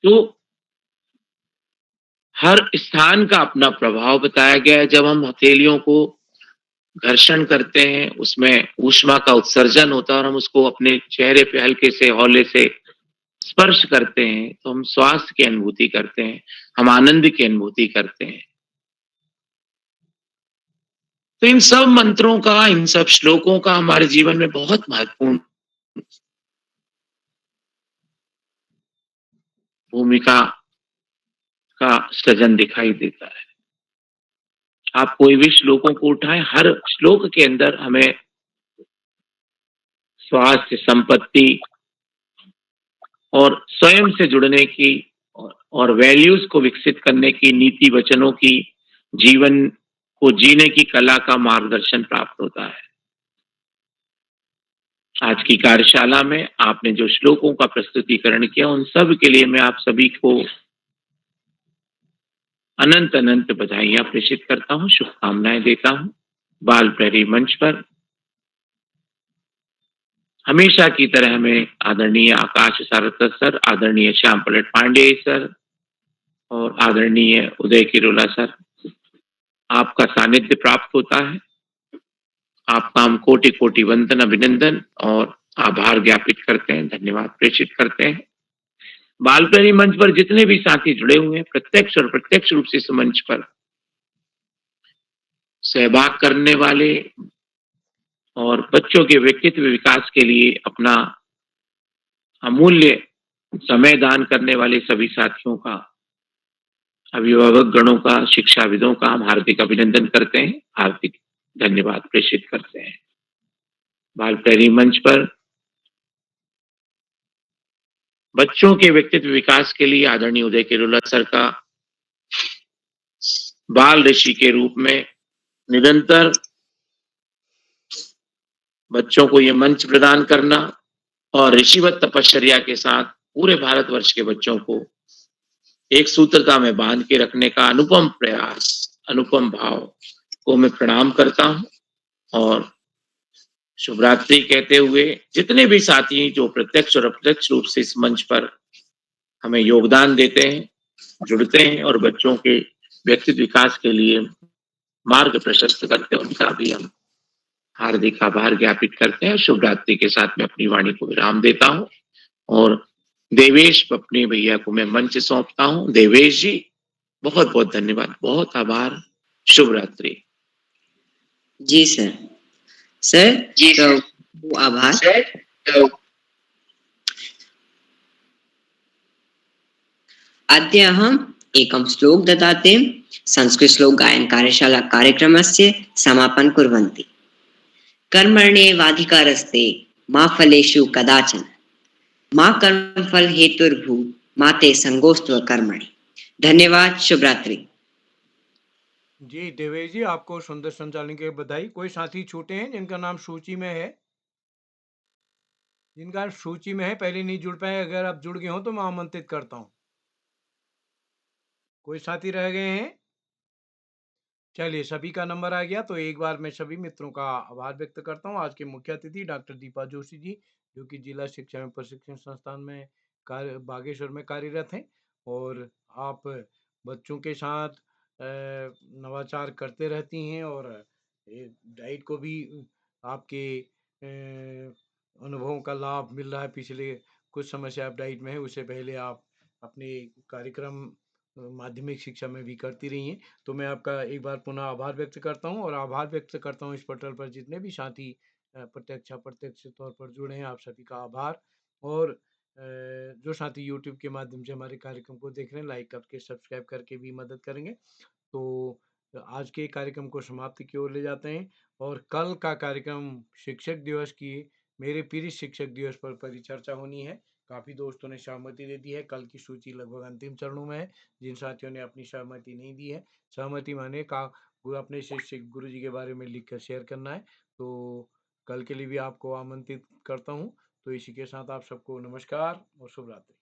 तो हर स्थान का अपना प्रभाव बताया गया है। जब हम हथेलियों को घर्षण करते हैं, उसमें ऊष्मा का उत्सर्जन होता है और हम उसको अपने चेहरे पे हल्के से हौले से स्पर्श करते हैं तो हम स्वास्थ्य की अनुभूति करते हैं, हम आनंद की अनुभूति करते हैं। तो इन सब मंत्रों का, इन सब श्लोकों का हमारे जीवन में बहुत महत्वपूर्ण भूमिका का सृजन दिखाई देता है। आप कोई भी श्लोकों को उठाएं, हर श्लोक के अंदर हमें स्वास्थ्य, संपत्ति और स्वयं से जुड़ने की और वैल्यूज को विकसित करने की, नीति वचनों की, जीवन को जीने की कला का मार्गदर्शन प्राप्त होता है। आज की कार्यशाला में आपने जो श्लोकों का प्रस्तुतिकरण किया, उन सब के लिए मैं आप सभी को अनंत अनंत बधाइयां प्रेषित करता हूं, शुभकामनाएं देता हूं। बाल प्रहरी मंच पर हमेशा की तरह हमें आदरणीय आकाश सारथकर सर, आदरणीय श्याम पलट पांडे सर और आदरणीय उदय किरोला सर, आपका सानिध्य प्राप्त होता है आपका हम कोटि कोटि वंदन अभिनंदन और आभार ज्ञापित करते हैं, धन्यवाद प्रेषित करते हैं। बाल प्रहरी मंच पर जितने भी साथी जुड़े हुए हैं, प्रत्यक्ष और प्रत्यक्ष रूप से इस मंच पर सहभाग करने वाले और बच्चों के व्यक्तित्व विकास के लिए अपना अमूल्य समय दान करने वाले सभी साथियों का, अभिभावक गणों का, शिक्षाविदों का हम हार्दिक अभिनंदन करते हैं, हार्दिक धन्यवाद प्रेषित करते हैं। बाल प्रहरी मंच पर बच्चों के व्यक्तित्व विकास के लिए आदरणीय उदय किरोला सर का बाल ऋषि के रूप में निरंतर बच्चों को ये मंच प्रदान करना और ऋषिवत तपश्चर्या के साथ पूरे भारतवर्ष के बच्चों को एक सूत्रता में बांध के रखने का अनुपम प्रयास, अनुपम भाव को मैं प्रणाम करता हूं और शुभरात्रि कहते हुए जितने भी साथी जो प्रत्यक्ष और अप्रत्यक्ष रूप से इस मंच पर हमें योगदान देते हैं, जुड़ते हैं और बच्चों के व्यक्तित्व विकास के लिए मार्ग प्रशस्त करते हैं, उनका भी हम हार्दिक आभार ज्ञापित करते हैं। शुभरात्रि के साथ मैं अपनी वाणी को विराम देता हूं और देवेश अपने भैया को मैं मंच सौंपता हूं। देवेश जी, बहुत बहुत धन्यवाद, बहुत आभार, शुभ रात्रि। जी सर। सर तो आभार। अद्य अहम् एकं श्लोक ददाति। संस्कृत श्लोक गायन कार्यशाला कार्यक्रमस्य समापन कुर्वन्ति। कर्मण्येवाधिकारस्ते मा फलेषु कदाचन मा कर्मफल हेतुर्भू मा ते संगोऽस्त्व कर्मणि। धन्यवाद, शुभ रात्रि। जी देवेश जी, आपको सुंदर संचालन के बधाई। कोई साथी छूटे हैं जिनका नाम सूची में है? जिनका सूची में है पहले नहीं जुड़ पाए, अगर आप जुड़ गए हो तो मैं आमंत्रित करता हूँ। कोई साथी रह गए हैं? चलिए, सभी का नंबर आ गया तो एक बार मैं सभी मित्रों का आभार व्यक्त करता हूँ। आज के मुख्य अतिथि डॉक्टर दीपा जोशी जी, जो कि जिला शिक्षा एवं प्रशिक्षण संस्थान में कार्य बागेश्वर में कार्यरत हैं और आप बच्चों के साथ नवाचार करते रहती हैं और डाइट को भी आपके अनुभवों का लाभ मिल रहा है। पिछले कुछ समय से आप डाइट में है, उससे पहले आप अपने कार्यक्रम माध्यमिक शिक्षा में भी करती रही हैं। तो मैं आपका एक बार पुनः आभार व्यक्त करता हूँ और आभार व्यक्त करता हूँ इस पटल पर जितने भी साथी प्रत्यक्ष अप्रत्यक्ष तौर पर जुड़े हैं, आप सभी का आभार। और जो साथी यूट्यूब के माध्यम से हमारे कार्यक्रम को देख रहे हैं, लाइक करके सब्सक्राइब करके भी मदद करेंगे। तो आज के कार्यक्रम को समाप्ति की ओर ले जाते हैं और कल का कार्यक्रम शिक्षक दिवस की, मेरे प्रिय शिक्षक दिवस पर परिचर्चा होनी है। काफ़ी दोस्तों ने सहमति दे दी है। कल की सूची लगभग अंतिम चरणों में है। जिन साथियों ने अपनी सहमति नहीं दी है, सहमति माने का अपने शिक्षक गुरु जी के बारे में लिख कर शेयर करना है। तो कल के लिए भी आपको आमंत्रित करता हूँ। तो इसी के साथ आप सबको नमस्कार और शुभ रात्रि।